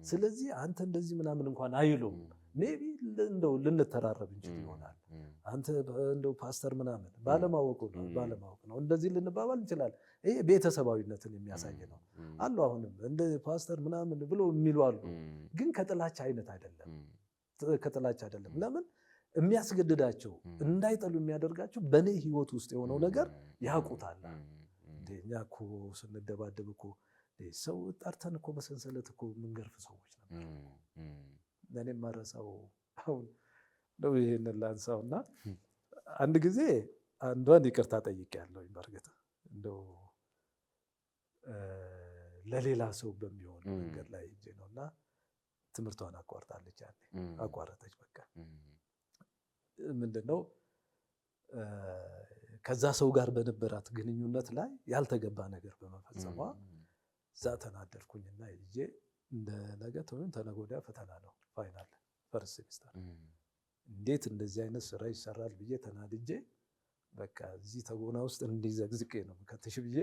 ስለዚህ አንተ እንደዚህ ምናምን እንኳን አይሉም። ሜቢ እንደው ልንተራረብ እንችል ይሆናል። አንተ እንደው ፓስተር ምናምን ባለማወቅ ነው እንደዚህ ልንባባል እንችላለን። ይሄ ቤተሰባዊነትን የሚያሳይ ነው አሉ። አሁንም እንደ ፓስተር ምናምን ብሎ የሚሉ አሉ። ግን ከጥላቻ አይደለም። ለምን? የሚያስገድዳቸው እንዳይጠሉ የሚያደርጋቸው በእኔ ህይወት ውስጥ የሆነው ነገር ያውቁታል። እኛ እኮ ስንደባደብ እኮ ሰው ጠርተን እኮ በሰንሰለት እኮ የምንገርፍ ሰዎች ነበር። እኔም ማረሳው አሁን ነው ይሄንን ላንሳውና አንድ ጊዜ አንዷን ይቅርታ ጠይቄያለሁ። በእርግጥ እንደው ለሌላ ሰው በሚሆን መንገድ ላይ ሄጄ ነውና ትምህርቷን አቋርጣለች። ያኔ አቋረጠች። በቃ ምንድነው ከዛ ሰው ጋር በነበራት ግንኙነት ላይ ያልተገባ ነገር በመፈጸሟ እዛ ተናደድኩኝና ይዤ እንደ ነገ ተነገ ወዲያ ፈተና ነው ፋይናል ፈርስት ሴሚስተር እንዴት እንደዚህ አይነት ስራ ይሰራል ብዬ ተናድጄ በቃ እዚህ ተጎና ውስጥ እንዲዘግዝቄ ነው ከተሽ ብዬ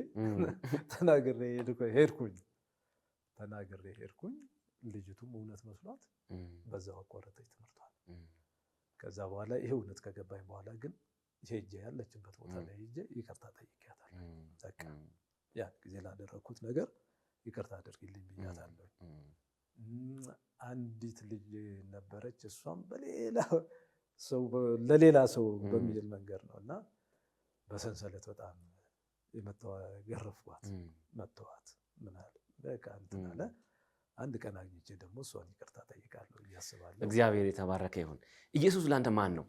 ተናግሬ ሄድኩኝ። ልጅቱም እውነት መስሏት በዛው አቋረጠች ትምህርቷን። ከዛ በኋላ ይሄ እውነት ከገባኝ በኋላ ግን ሄጄ ያለችበት ቦታ ላይ ሄጄ ይቅርታ ጠይቄያታለሁ። በቃ ያን ጊዜ ላደረኩት ነገር ይቅርታ አድርጊልኝ ብያታለሁ። አንዲት ልጅ ነበረች፣ እሷም ለሌላ ሰው በሚል መንገድ ነው እና በሰንሰለት በጣም ገረፍኳት፣ መተዋት ምናል በቃ እንትን አለ። አንድ ቀን አግኝቼ ደግሞ እሷን ይቅርታ ጠይቃለሁ እያስባለሁ። እግዚአብሔር የተባረከ ይሁን። ኢየሱስ ለአንተ ማን ነው?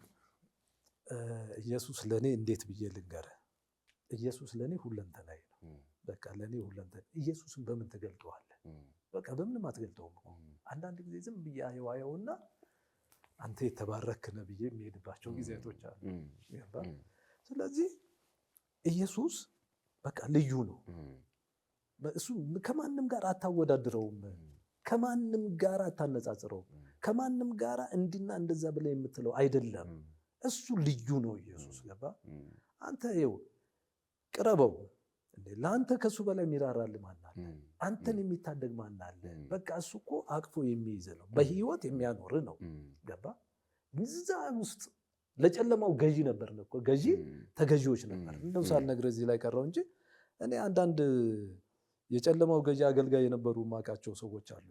ኢየሱስ ለእኔ እንዴት ብዬ ልንገርህ? ኢየሱስ ለእኔ ሁለንተናዬ ነው። በቃ ለእኔ ሁለንተናዬ። ኢየሱስን በምን ትገልጠዋለህ? በቃ በምንም አትገልጠውም። አንዳንድ ጊዜ ዝም ብዬ አየዋየውና አንተ የተባረክ ነህ ብዬ የሚሄድባቸው ጊዜያቶች አሉ። ስለዚህ ኢየሱስ በቃ ልዩ ነው። እሱ ከማንም ጋር አታወዳድረውም፣ ከማንም ጋር አታነጻጽረውም፣ ከማንም ጋር እንዲና እንደዛ ብለህ የምትለው አይደለም። እሱ ልዩ ነው ኢየሱስ። ገባ? አንተ ይኸው ቅረበው እንዴ! ለአንተ ከሱ በላይ የሚራራል ማን አለ? አንተን የሚታደግ ማን አለ? በቃ እሱ እኮ አቅፎ የሚይዝ ነው፣ በህይወት የሚያኖር ነው። ገባ? እዛ ውስጥ ለጨለማው ገዢ ነበር እኮ ገዢ ተገዢዎች ነበር። እንደው ሳልነግርህ እዚህ ላይ ቀረው እንጂ እኔ አንዳንድ የጨለማው ገዢ አገልጋይ የነበሩ ማቃቸው ሰዎች አሉ።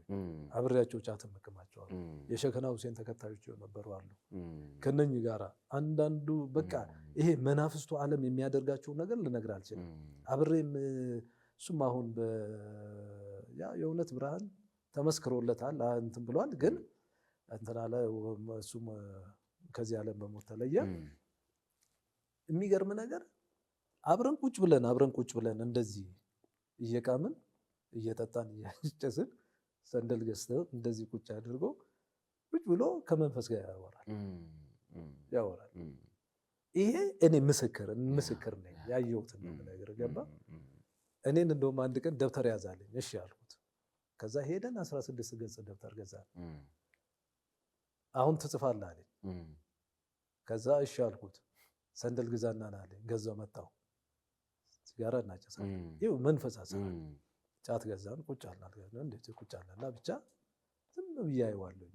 አብሬያቸው ጫት መቀማቸው አሉ። የሸከና ሁሴን ተከታዮች የነበሩ አሉ። ከነኚህ ጋራ አንዳንዱ በቃ ይሄ መናፍስቱ ዓለም የሚያደርጋቸው ነገር ልነግርህ አልችልም። አብሬም እሱም አሁን የእውነት ብርሃን ተመስክሮለታል እንትን ብሏል። ግን እንትን አለ እሱም ከዚህ ዓለም በሞት ተለየ። የሚገርም ነገር አብረን ቁጭ ብለን እንደዚህ እየቃምን እየጠጣን እያጨስን ሰንደል ገዝተው እንደዚህ ቁጭ አድርጎ ቁጭ ብሎ ከመንፈስ ጋር ያወራል። ይሄ እኔ ምስክር ነኝ፣ ያየሁትን ነገር ገባ። እኔን እንደውም አንድ ቀን ደብተር ያዛለኝ። እሺ አልኩት። ከዛ ሄደን 16 ገጽ ደብተር ገዛን። አሁን ትጽፋለህ አለኝ። ከዛ እሺ አልኩት። ሰንደል ግዛና አለኝ። ገዛው መጣሁ። ሲጋራ እናጨሳለን። ይኸው መንፈስ አሰራል። ጫት ገዛን። ቁጭ አልንና ብቻ ዝም ብዬ አየዋለሁ።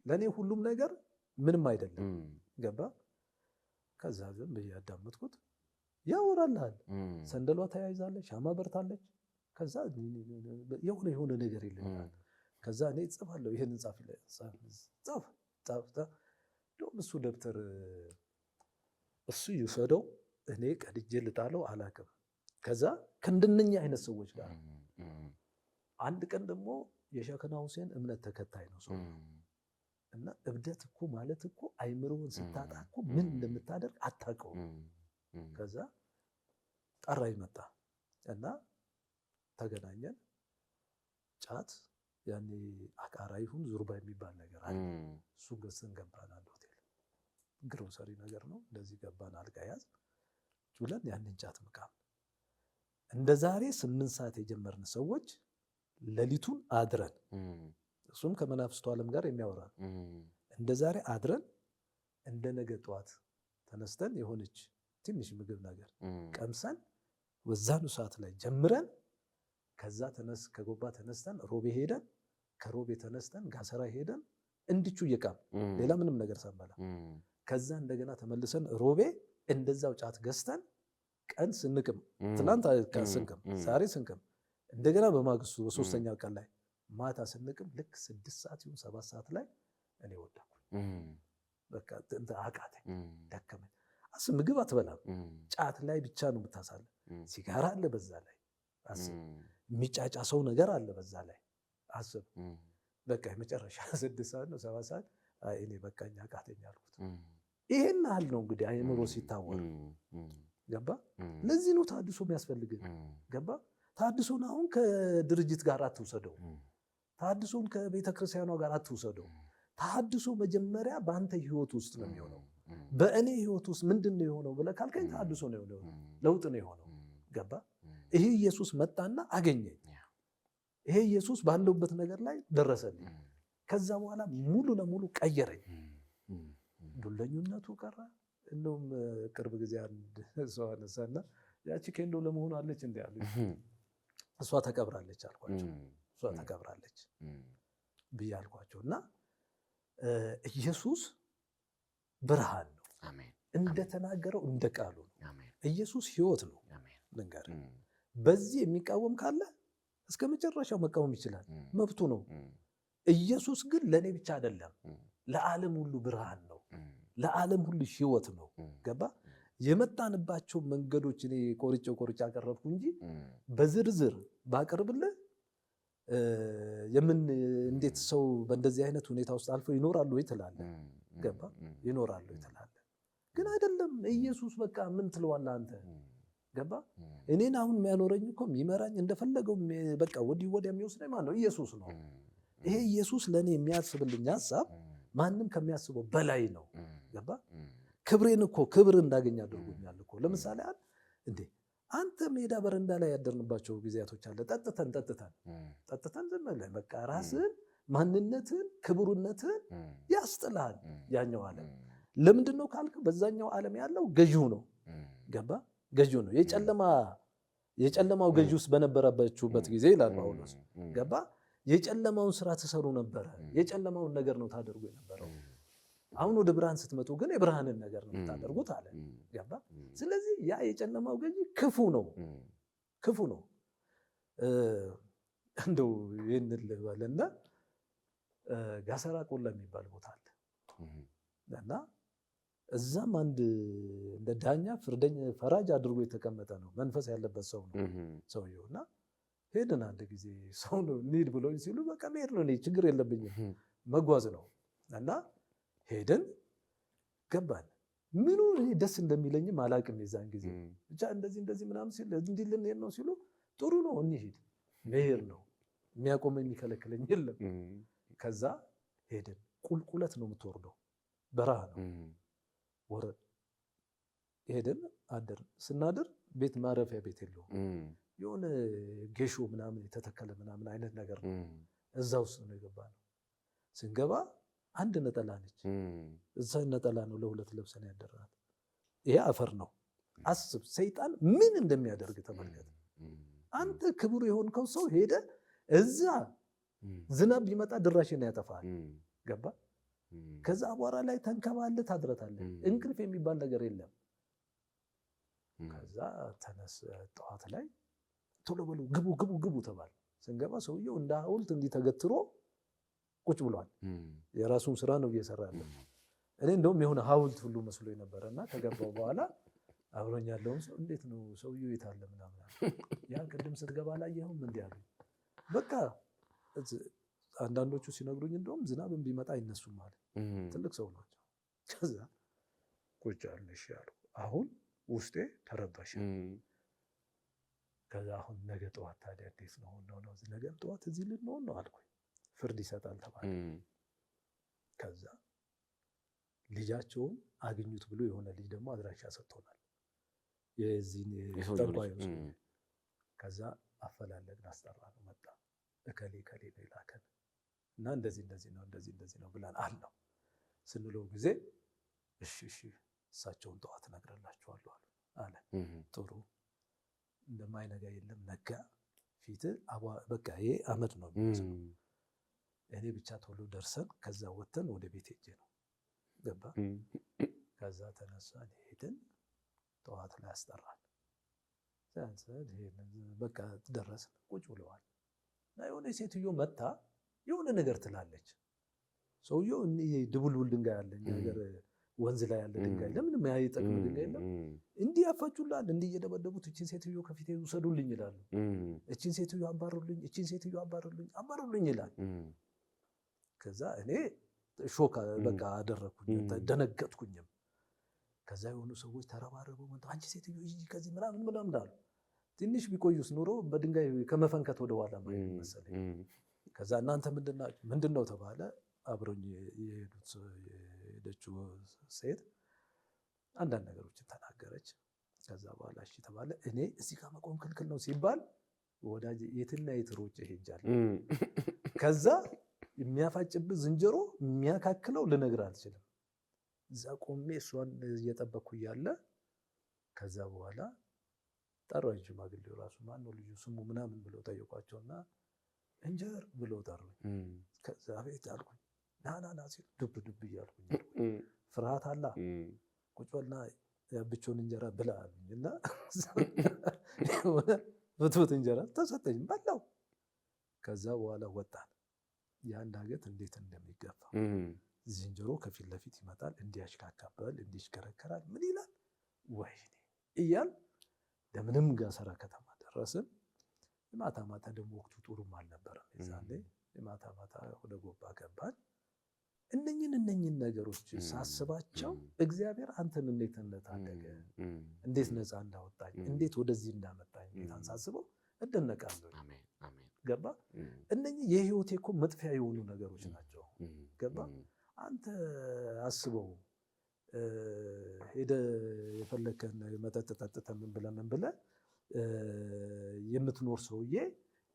ለእኔ ሁሉም ነገር ምንም አይደለም። ገባ? ከዛ ዝም ብዬ ያዳመጥኩት ያወራልሃል። ሰንደሏ ተያይዛለች፣ ሻማ በርታለች። ከዛ የሆነ ነገር የለም። ከዛ እኔ እጽፋለሁ። ይሄንን ጻፍ እንደውም እሱ ደብተር እሱ ይውሰደው፣ እኔ ቀድጄ ልጣለው አላውቅም። ከዛ ከእንደነኛ አይነት ሰዎች ጋር አንድ ቀን ደግሞ የሸከና ሁሴን እምነት ተከታይ ነው ሰው እና እብደት እኮ ማለት እኮ አይምሮውን ስታጣ እኮ ምን እንደምታደርግ አታውቀውም። ከዛ ጠራኝ መጣ እና ተገናኘን። ጫት ያኔ አቃራ ይሁን ዙርባ የሚባል ነገር አለ። እሱ ገዝተን ገባን። አንድ ሆቴል ግሮሰሪ ነገር ነው። እንደዚህ ገባን። አልጋ ያዝ ብለን ያንን ጫት መቃም። እንደ ዛሬ 8 ሰዓት የጀመርን ሰዎች ሌሊቱን አድረን፣ እሱም ከመናፍስቱ ዓለም ጋር የሚያወራ እንደ ዛሬ አድረን እንደ ነገ ጠዋት ተነስተን የሆነች ትንሽ ምግብ ነገር ቀምሰን ወዛኑ ሰዓት ላይ ጀምረን ከዛ ከጎባ ተነስተን ሮቤ ሄደን ከሮቤ ተነስተን ጋሰራ ሄደን እንድቹ እየቃም ሌላ ምንም ነገር ሳንበላ ከዛ እንደገና ተመልሰን ሮቤ እንደዛው ጫት ገዝተን ቀን ስንቅም ትናንት ስንቅም ዛሬ ስንቅም እንደገና በማግስቱ በሶስተኛው ቀን ላይ ማታ ስንቅም ልክ 6 ሰዓት ይሁን 7 ሰዓት ላይ እኔ ወደኩኝ። በቃ አቃተኝ፣ ደከመኝ። ምግብ አትበላም፣ ጫት ላይ ብቻ ነው የምታሳልፍ። ሲጋራ አለ በዛ ላይ አስብ፣ የሚጫጫ ሰው ነገር አለ በዛ ላይ አስብ። በቃ የመጨረሻ 6 ሰዓት ነው 7 ሰዓት እኔ በቃኝ አቃተኝ አልኩት። ይሄን ያህል ነው እንግዲህ አይምሮ ሲታወር። ገባ? ለዚህ ነው ታድሶ የሚያስፈልግ። ገባ? ታድሶን አሁን ከድርጅት ጋር አትውሰደው። ተሐድሶን ከቤተ ክርስቲያኗ ጋር አትውሰደው። ተሐድሶ መጀመሪያ በአንተ ህይወት ውስጥ ነው የሚሆነው። በእኔ ህይወት ውስጥ ምንድን ነው የሆነው ብለህ ካልከኝ ተሐድሶ ነው የሆነው፣ ለውጥ ነው የሆነው። ገባ? ይሄ ኢየሱስ መጣና አገኘኝ። ይሄ ኢየሱስ ባለውበት ነገር ላይ ደረሰልኝ። ከዛ በኋላ ሙሉ ለሙሉ ቀየረኝ። ዱለኝነቱ ቀረ። እንደውም ቅርብ ጊዜ አንድ ሰው አነሳና ያቺ ኬንዶ ለመሆኑ አለች እንዴ አሉ። እሷ ተቀብራለች አልኳቸው። እሷ ተቀብራለች ብዬ አልኳቸው። እና ኢየሱስ ብርሃን ነው፣ እንደተናገረው እንደ ቃሉ ነው። ኢየሱስ ህይወት ነው። ልንገር፣ በዚህ የሚቃወም ካለ እስከ መጨረሻው መቃወም ይችላል፣ መብቱ ነው። ኢየሱስ ግን ለእኔ ብቻ አይደለም፣ ለዓለም ሁሉ ብርሃን ነው፣ ለዓለም ሁሉ ህይወት ነው። ገባ? የመጣንባቸው መንገዶች እኔ ቆርጬ አቀረብኩ እንጂ በዝርዝር ባቀርብልህ እንዴት ሰው በእንደዚህ አይነት ሁኔታ ውስጥ አልፎ ይኖራሉ ወይ ትላለህ። ገባ? ይኖራሉ ወይ ትላለህ። ግን አይደለም። ኢየሱስ በቃ ምን ትለዋለህ አንተ? ገባ? እኔን አሁን የሚያኖረኝ እኮ የሚመራኝ እንደፈለገው በቃ ወዲህ ወዲያ የሚወስደኝ ማን ነው? ኢየሱስ ነው። ይሄ ኢየሱስ ለእኔ የሚያስብልኝ ሀሳብ ማንም ከሚያስበው በላይ ነው። ገባ? ክብሬን እኮ ክብር እንዳገኝ አድርጎኛል እኮ። ለምሳሌ እንዴ አንተ ሜዳ በረንዳ ላይ ያደርንባቸው ጊዜያቶች አለ። ጠጥተን ዝም ብለህ በቃ ራስህን፣ ማንነትህን፣ ክቡርነትህን ያስጥልሃል ያኛው ዓለም። ለምንድን ነው ካልክ በዛኛው ዓለም ያለው ገዢው ነው። ገባ? ገዢው ነው። የጨለማው ገዢ ውስጥ በነበረባችሁበት ጊዜ ይላል ጳውሎስ። ገባ? የጨለማውን ስራ ትሰሩ ነበረ። የጨለማውን ነገር ነው ታደርጉ የነበረው። አሁን ወደ ብርሃን ስትመጡ ግን የብርሃንን ነገር ነው የምታደርጉት አለ። ገባ? ስለዚህ ያ የጨለማው ገዢ ክፉ ነው። እንደው ይህን ልበልና ጋሰራ ቆላ የሚባል ቦታ አለ እና እዛም አንድ እንደ ዳኛ ፈራጅ አድርጎ የተቀመጠ ነው። መንፈስ ያለበት ሰው ነው ሰውየው። እና ሄድን አንድ ጊዜ ሰው ነው እንሂድ ብሎኝ ሲሉ በቃ መሄድ ነው፣ እኔ ችግር የለብኝም መጓዝ ነው። እና ሄድን ገባን። ምኑ ደስ እንደሚለኝም አላቅም የዛን ጊዜ። ብቻ እንደዚህ ምናምን ሲል እንዲህ ልንሄድ ነው ሲሉ ጥሩ ነው እንሂድ፣ መሄድ ነው፣ የሚያቆመ የሚከለክለኝ የለም። ከዛ ሄድን። ቁልቁለት ነው የምትወርደው፣ በረሃ ነው። ወረድ ሄድን፣ አደርን። ስናድር ቤት ማረፊያ ቤት የለውም። የሆነ ጌሾ ምናምን የተተከለ ምናምን አይነት ነገር ነው። እዛ ውስጥ ነው የገባነው። ስንገባ አንድ ነጠላ ነች። እዛ ነጠላ ነው ለሁለት ለብሰን ያደረናት። ይሄ አፈር ነው። አስብ፣ ሰይጣን ምን እንደሚያደርግ ተመልከት። አንተ ክቡር የሆንከው ሰው ሄደ እዛ ዝናብ ቢመጣ ድራሽን ያጠፋል። ገባ? ከዛ አቧራ ላይ ተንከባለ ታድረታለህ። እንቅልፍ የሚባል ነገር የለም። ከዛ ተነስ፣ ጠዋት ላይ ቶሎ በሉ ግቡ ተባለ። ስንገባ ሰውየው እንደ ሐውልት እንዲህ ተገትሮ ቁጭ ብሏል። የራሱን ስራ ነው እየሰራ ያለው። እኔ እንደውም የሆነ ሐውልት ሁሉ መስሎ ነበረና ከገባው በኋላ አብሮኝ ያለውን ሰው እንዴት ነው ሰውየው የት አለ ምናምን፣ ያን ቅድም ስትገባ አላየኸውም እንዴ አሉ። በቃ አንዳንዶቹ ሲነግሩኝ እንደውም ዝናብን ቢመጣ አይነሱም ማለት ትልቅ ሰው ናቸው። ከዛ ቁጭ አልነሽ ያሉ። አሁን ውስጤ ተረበሸ። ከዛ አሁን ነገ ጠዋት ታዲያ እንዴት ነው ነገ ጠዋት እዚህ ልንሆን ነው አልኩኝ። ፍርድ ይሰጣል ተባለ። ከዛ ልጃቸውን አግኙት ብሎ የሆነ ልጅ ደግሞ አድራሻ ሰጥቶናል። የዚህን ጠንቋይ ነው። ከዛ አፈላለግን፣ አስጠራ ነው መጣ። እከሌ ነው ይላከን እና እንደዚህ ነው ብለን አልነው። ስንለው ጊዜ እሺ እሳቸውን ጠዋት እነግርላችኋለሁ አለ። ጥሩ፣ እንደማይነጋ የለም ነጋ። ፊት በቃ ይሄ አመድ ነው የሚመስለው። እኔ ብቻ ቶሎ ደርሰን ከዛ ወተን ወደ ቤት ሄጄ ነው ገባ። ከዛ ተነሳን ሄድን። ጠዋት ላይ አስጠራን። በቃ ደረስን። ቁጭ ብለዋል እና የሆነ ሴትዮ መታ የሆነ ነገር ትላለች። ሰውየው ድቡልቡል ድንጋይ አለ ነገር ወንዝ ላይ ያለ ድንጋይ ለምንም የማይጠቅም ድንጋይ የለም። እንዲህ ያፈጩላል፣ እንዲህ እየደበደቡት እቺን ሴትዮ ከፊቴ ውሰዱልኝ ይላሉ። እቺን ሴትዮ አባሩልኝ ይላል። ከዛ እኔ ሾክ በቃ አደረኩኝ፣ ደነገጥኩኝም። ከዛ የሆኑ ሰዎች ተረባረበው መጣ። አንቺ ሴትዮ ሂጂ ከዚህ ምናምን አሉ። ትንሽ ቢቆዩስ ኑሮ በድንጋይ ከመፈንከት ወደ ኋላ ማለት መሰለኝ። ከዛ እናንተ ምንድነው ተባለ። አብሮኝ የሄደችው ሴት አንዳንድ ነገሮችን ተናገረች። ከዛ በኋላ እሺ ተባለ። እኔ እዚህ ጋር መቆም ክልክል ነው ሲባል ወዳጅ የትና የትሮጭ ሄጃለሁ። ከዛ የሚያፋጭብህ ዝንጀሮ የሚያካክለው ልነግር አልችልም። እዛ ቆሜ እሷን እየጠበቅኩ እያለ ከዛ በኋላ ጠራኝ። ሽማግሌው ራሱ ማነው ልጁ ስሙ ምናምን ብለው ጠየቋቸውና እንጀር ብለው ጠሩኝ። ከዛ ቤት አልኩኝ ና ሲል ዱብ እያልኩኝ ፍርሃት አላ ቁጭ በልና ያብቾን እንጀራ ብላ አሉኝና ፍትፍት እንጀራ ተሰጠኝ በላው። ከዛ በኋላ ወጣን። ያን ዳገት እንዴት እንደሚገፋ ዝንጀሮ ከፊት ለፊት ይመጣል፣ እንዲያሽካካበል እንዲሽከረከራል። ምን ይላል ወይኔ እያል ለምንም ጋሰራ ከተማ ደረስን። ማታ ማታ ደግሞ ወቅቱ ጥሩም አልነበረም። የዛኔ ማታ ማታ ወደ ጎባ ገባን። እነኝን ነገሮች ሳስባቸው እግዚአብሔር አንተን እንዴት እንደታደገ እንዴት ነፃ እንዳወጣኝ እንዴት ወደዚህ እንዳመጣኝ ጌታን ሳስበው እደነቃለሁ። ገባ እነኚህ የህይወቴ እኮ መጥፊያ የሆኑ ነገሮች ናቸው። ገባ አንተ አስበው ሄደ የፈለከን መጠጥ ጠጥተህ ምን ብለህ የምትኖር ሰውዬ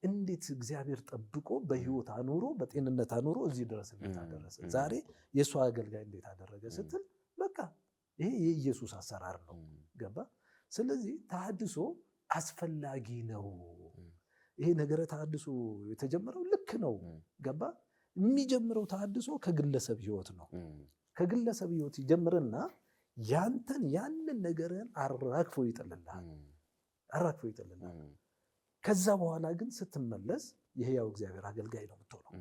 እንዴት እግዚአብሔር ጠብቆ በህይወት አኑሮ በጤንነት አኑሮ እዚህ ድረስ እንዴት አደረሰ? ዛሬ የእሱ አገልጋይ እንዴት አደረገ ስትል በቃ ይሄ የኢየሱስ አሰራር ነው። ገባ ስለዚህ ተሐድሶ አስፈላጊ ነው። ይሄ ነገረ ተሐድሶ የተጀመረው ልክ ነው። ገባ የሚጀምረው ተሐድሶ ከግለሰብ ህይወት ነው። ከግለሰብ ህይወት ይጀምርና ያንን ነገርን አራግፎ ይጥልልሃል። ከዛ በኋላ ግን ስትመለስ የሕያው እግዚአብሔር አገልጋይ ነው የምትሆነው።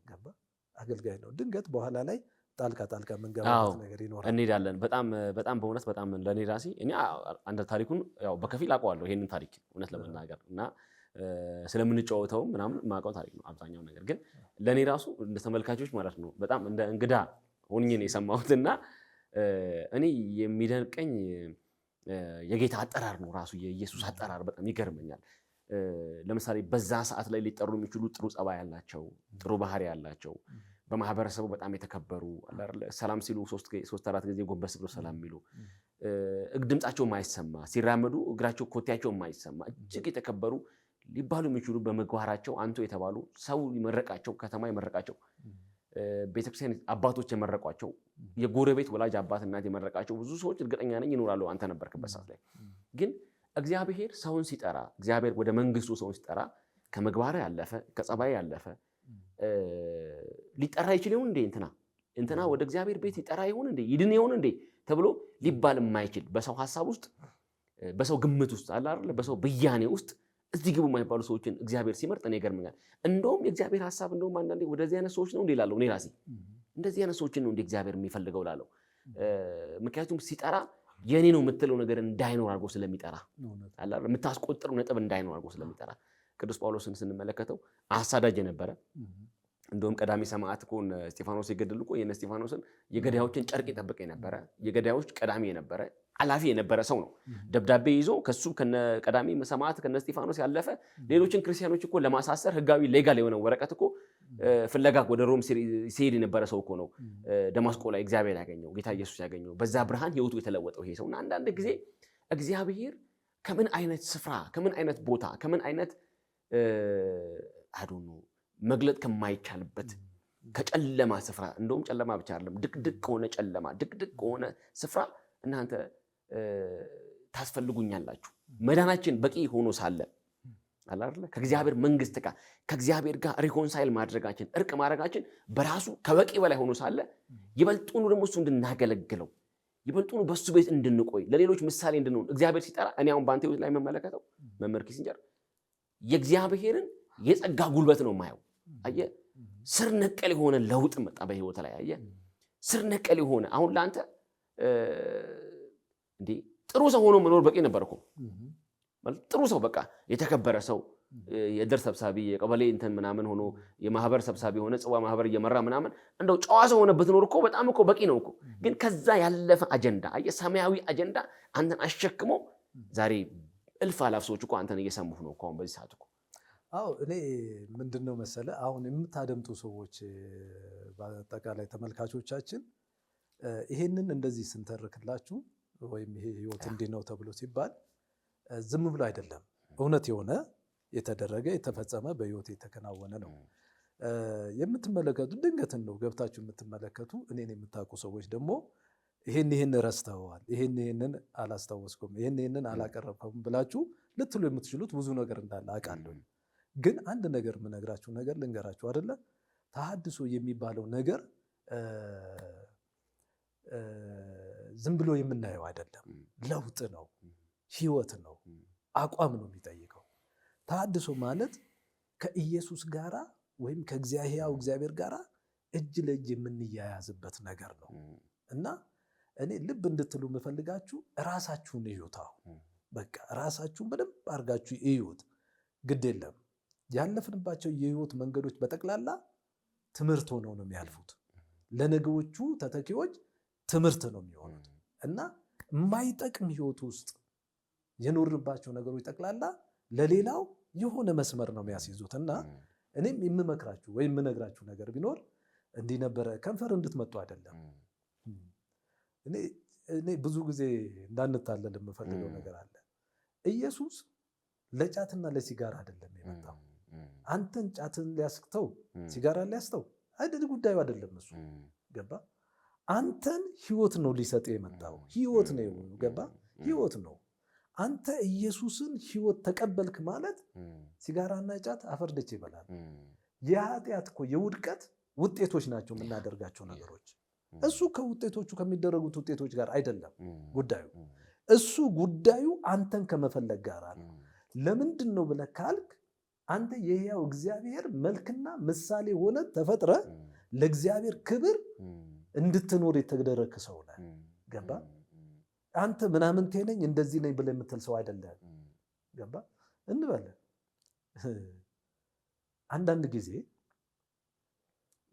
ገባ አገልጋይ ነው። ድንገት በኋላ ላይ ጣልቃ መንገባበት ነገር ይኖራል። እንሄዳለን። በጣም በእውነት በጣም ለኔ ራሴ እኔ አንድ ታሪኩን ያው በከፊል አውቀዋለሁ ይሄንን ታሪክ እውነት ለመናገር እና ስለምንጫወተው ምናምን የማውቀው ታሪክ ነው አብዛኛው ነገር። ግን ለኔ ራሱ እንደ ተመልካቾች ማለት ነው በጣም እንደ እንግዳ ሆኜ ነው የሰማሁትና እኔ የሚደንቀኝ የጌታ አጠራር ነው ራሱ የኢየሱስ አጠራር በጣም ይገርመኛል። ለምሳሌ በዛ ሰዓት ላይ ሊጠሩ የሚችሉ ጥሩ ጸባይ ያላቸው ጥሩ ባህሪ ያላቸው በማህበረሰቡ በጣም የተከበሩ አይደል ሰላም ሲሉ 3-4 ጊዜ ጎንበስ ብሎ ሰላም የሚሉ ድምጻቸው የማይሰማ ሲራመዱ እግራቸው ኮቴያቸው የማይሰማ እጅግ የተከበሩ ሊባሉ የሚችሉ በመግባራቸው አንቱ የተባሉ ሰው ይመረቃቸው ከተማ ይመረቃቸው ቤተክርስቲያን አባቶች የመረቋቸው የጎረቤት ወላጅ አባት እናት የመረቃቸው ብዙ ሰዎች እርግጠኛ ነኝ ይኖራሉ አንተ ነበርክበት ሰዓት ላይ። ግን እግዚአብሔር ሰውን ሲጠራ እግዚአብሔር ወደ መንግስቱ ሰውን ሲጠራ ከመግባር ያለፈ ከጸባይ ያለፈ ሊጠራ ይችል ይሁን እንዴ እንትና ወደ እግዚአብሔር ቤት ይጠራ ይሁን እንዴ ይድን ይሁን እንዴ ተብሎ ሊባል የማይችል በሰው ሐሳብ ውስጥ በሰው ግምት ውስጥ አለ አይደል በሰው ብያኔ ውስጥ እዚህ ግቡ የማይባሉ ሰዎችን እግዚአብሔር ሲመርጥ እኔ ይገርመኛል። እንደውም የእግዚአብሔር ሐሳብ እንደውም አንዳንዴ ወደዚህ አይነት ሰዎች ነው እንዴ እላለሁ እኔ ራሴ እንደዚህ አይነት ሰዎችን ነው እንዴ እግዚአብሔር የሚፈልገው እላለሁ። ምክንያቱም ሲጠራ የኔ ነው የምትለው ነገር እንዳይኖር አድርጎ ስለሚጠራ አለ አይደል የምታስቆጥረው ነጥብ እንዳይኖር አድርጎ ስለሚጠራ ቅዱስ ጳውሎስን ስንመለከተው አሳዳጅ የነበረ እንደውም ቀዳሚ ሰማዕት እኮ እስጢፋኖስ የገደሉ እኮ የነ እስጢፋኖስን የገዳዮችን ጨርቅ የጠበቀ የነበረ የገዳዮች ቀዳሚ የነበረ አላፊ የነበረ ሰው ነው። ደብዳቤ ይዞ ከሱ ከነ ቀዳሚ ሰማዕት ከነ እስጢፋኖስ ያለፈ ሌሎችን ክርስቲያኖች እኮ ለማሳሰር ህጋዊ ሌጋል የሆነ ወረቀት እኮ ፍለጋ ወደ ሮም ሲሄድ የነበረ ሰው እኮ ነው። ደማስቆ ላይ እግዚአብሔር ያገኘው ጌታ ኢየሱስ ያገኘው በዛ ብርሃን ህይወቱ የተለወጠው ይሄ ሰውና አንዳንድ ጊዜ እግዚአብሔር ከምን አይነት ስፍራ ከምን አይነት ቦታ ከምን አይነት አዶኑ መግለጥ ከማይቻልበት ከጨለማ ስፍራ እንደውም ጨለማ ብቻ አይደለም ድቅድቅ ከሆነ ጨለማ ድቅድቅ ከሆነ ስፍራ እናንተ ታስፈልጉኛላችሁ መዳናችን በቂ ሆኖ ሳለ አለ አይደል ከእግዚአብሔር መንግስት ጋር ከእግዚአብሔር ጋር ሪኮንሳይል ማድረጋችን እርቅ ማድረጋችን በራሱ ከበቂ በላይ ሆኖ ሳለ ይበልጡኑ ደግሞ እሱ እንድናገለግለው ይበልጡኑ በሱ ቤት እንድንቆይ ለሌሎች ምሳሌ እንድንሆን እግዚአብሔር ሲጠራ እኔ አሁን ባንተ ቤት ላይ መመለከተው መምህር ኪሲንጀር የእግዚአብሔርን የጸጋ ጉልበት ነው ማየው። አየ ስር ነቀል የሆነ ለውጥ መጣ በህይወት ላይ አየ ስር ነቀል የሆነ አሁን ላንተ እንዴ ጥሩ ሰው ሆኖ መኖር በቂ ነበር እኮ ማለት ጥሩ ሰው በቃ የተከበረ ሰው የደር ሰብሳቢ የቀበሌ እንትን ምናምን ሆኖ የማህበር ሰብሳቢ ሆነ ጽዋ ማህበር እየመራ ምናምን እንደው ጨዋ ሰው ሆነ ብትኖር እኮ በጣም እኮ በቂ ነው እኮ። ግን ከዛ ያለፈ አጀንዳ አየ ሰማያዊ አጀንዳ አንተን አሸክሞ ዛሬ እልፍ አላፍ ሰዎች እኮ አንተን እየሰሙህ ነው እኮ አሁን በዚህ ሰዓት እኮ አዎ እኔ ምንድነው መሰለ አሁን የምታደምጡ ሰዎች በአጠቃላይ ተመልካቾቻችን ይሄንን እንደዚህ ስንተርክላችሁ ወይም ይሄ ህይወት እንዲህ ነው ተብሎ ሲባል ዝም ብሎ አይደለም። እውነት የሆነ የተደረገ የተፈጸመ በህይወት የተከናወነ ነው። የምትመለከቱ ድንገትን ነው ገብታችሁ የምትመለከቱ እኔን የምታውቁ ሰዎች ደግሞ ይሄን ረስተዋል፣ ይሄንን አላስታወስኩም፣ ይሄንን አላቀረብኩም ብላችሁ ልትሉ የምትችሉት ብዙ ነገር እንዳለ አውቃለሁ። ግን አንድ ነገር የምነግራችሁ ነገር ልንገራችሁ አይደለ? ተሐድሶ የሚባለው ነገር ዝም ብሎ የምናየው አይደለም። ለውጥ ነው፣ ህይወት ነው፣ አቋም ነው የሚጠይቀው። ተሐድሶ ማለት ከኢየሱስ ጋራ ወይም ከእግዚአብሔር ጋራ እጅ ለእጅ የምንያያዝበት ነገር ነው እና እኔ ልብ እንድትሉ የምፈልጋችሁ ራሳችሁን እዩት። አሁን በቃ ራሳችሁን በደንብ አድርጋችሁ እዩት። ግድ የለም ያለፍንባቸው የህይወት መንገዶች በጠቅላላ ትምህርት ሆነው ነው የሚያልፉት። ለነገዎቹ ተተኪዎች ትምህርት ነው የሚሆኑት እና የማይጠቅም ህይወት ውስጥ የኖርንባቸው ነገሮች ጠቅላላ ለሌላው የሆነ መስመር ነው የሚያስይዙት እና እኔም የምመክራችሁ ወይም የምነግራችሁ ነገር ቢኖር እንዲህ ነበረ ከንፈር እንድትመጡ አይደለም። እኔ ብዙ ጊዜ እንዳንታለል የምፈልገው ነገር አለ። ኢየሱስ ለጫትና ለሲጋራ አይደለም የመጣው። አንተን ጫትን ሊያስተው ሲጋራ ሊያስተው አይደል? ጉዳዩ አይደለም እሱ። ገባ? አንተን ህይወት ነው ሊሰጥ የመጣው። ህይወት ነው። ገባ? ህይወት ነው። አንተ ኢየሱስን ህይወት ተቀበልክ ማለት ሲጋራና ጫት አፈርደች ይበላል። የኃጢአት እኮ የውድቀት ውጤቶች ናቸው የምናደርጋቸው ነገሮች። እሱ ከውጤቶቹ ከሚደረጉት ውጤቶች ጋር አይደለም ጉዳዩ። እሱ ጉዳዩ አንተን ከመፈለግ ጋር ነው። ለምንድን ነው ብለህ ካልክ አንተ የሕያው እግዚአብሔር መልክና ምሳሌ ሆነ ተፈጥረ ለእግዚአብሔር ክብር እንድትኖር የተደረክ ሰው ነህ። ገባ? አንተ ምናምን ነኝ እንደዚህ ነኝ ብለህ የምትል ሰው አይደለም። ገባ? እንበል አንዳንድ ጊዜ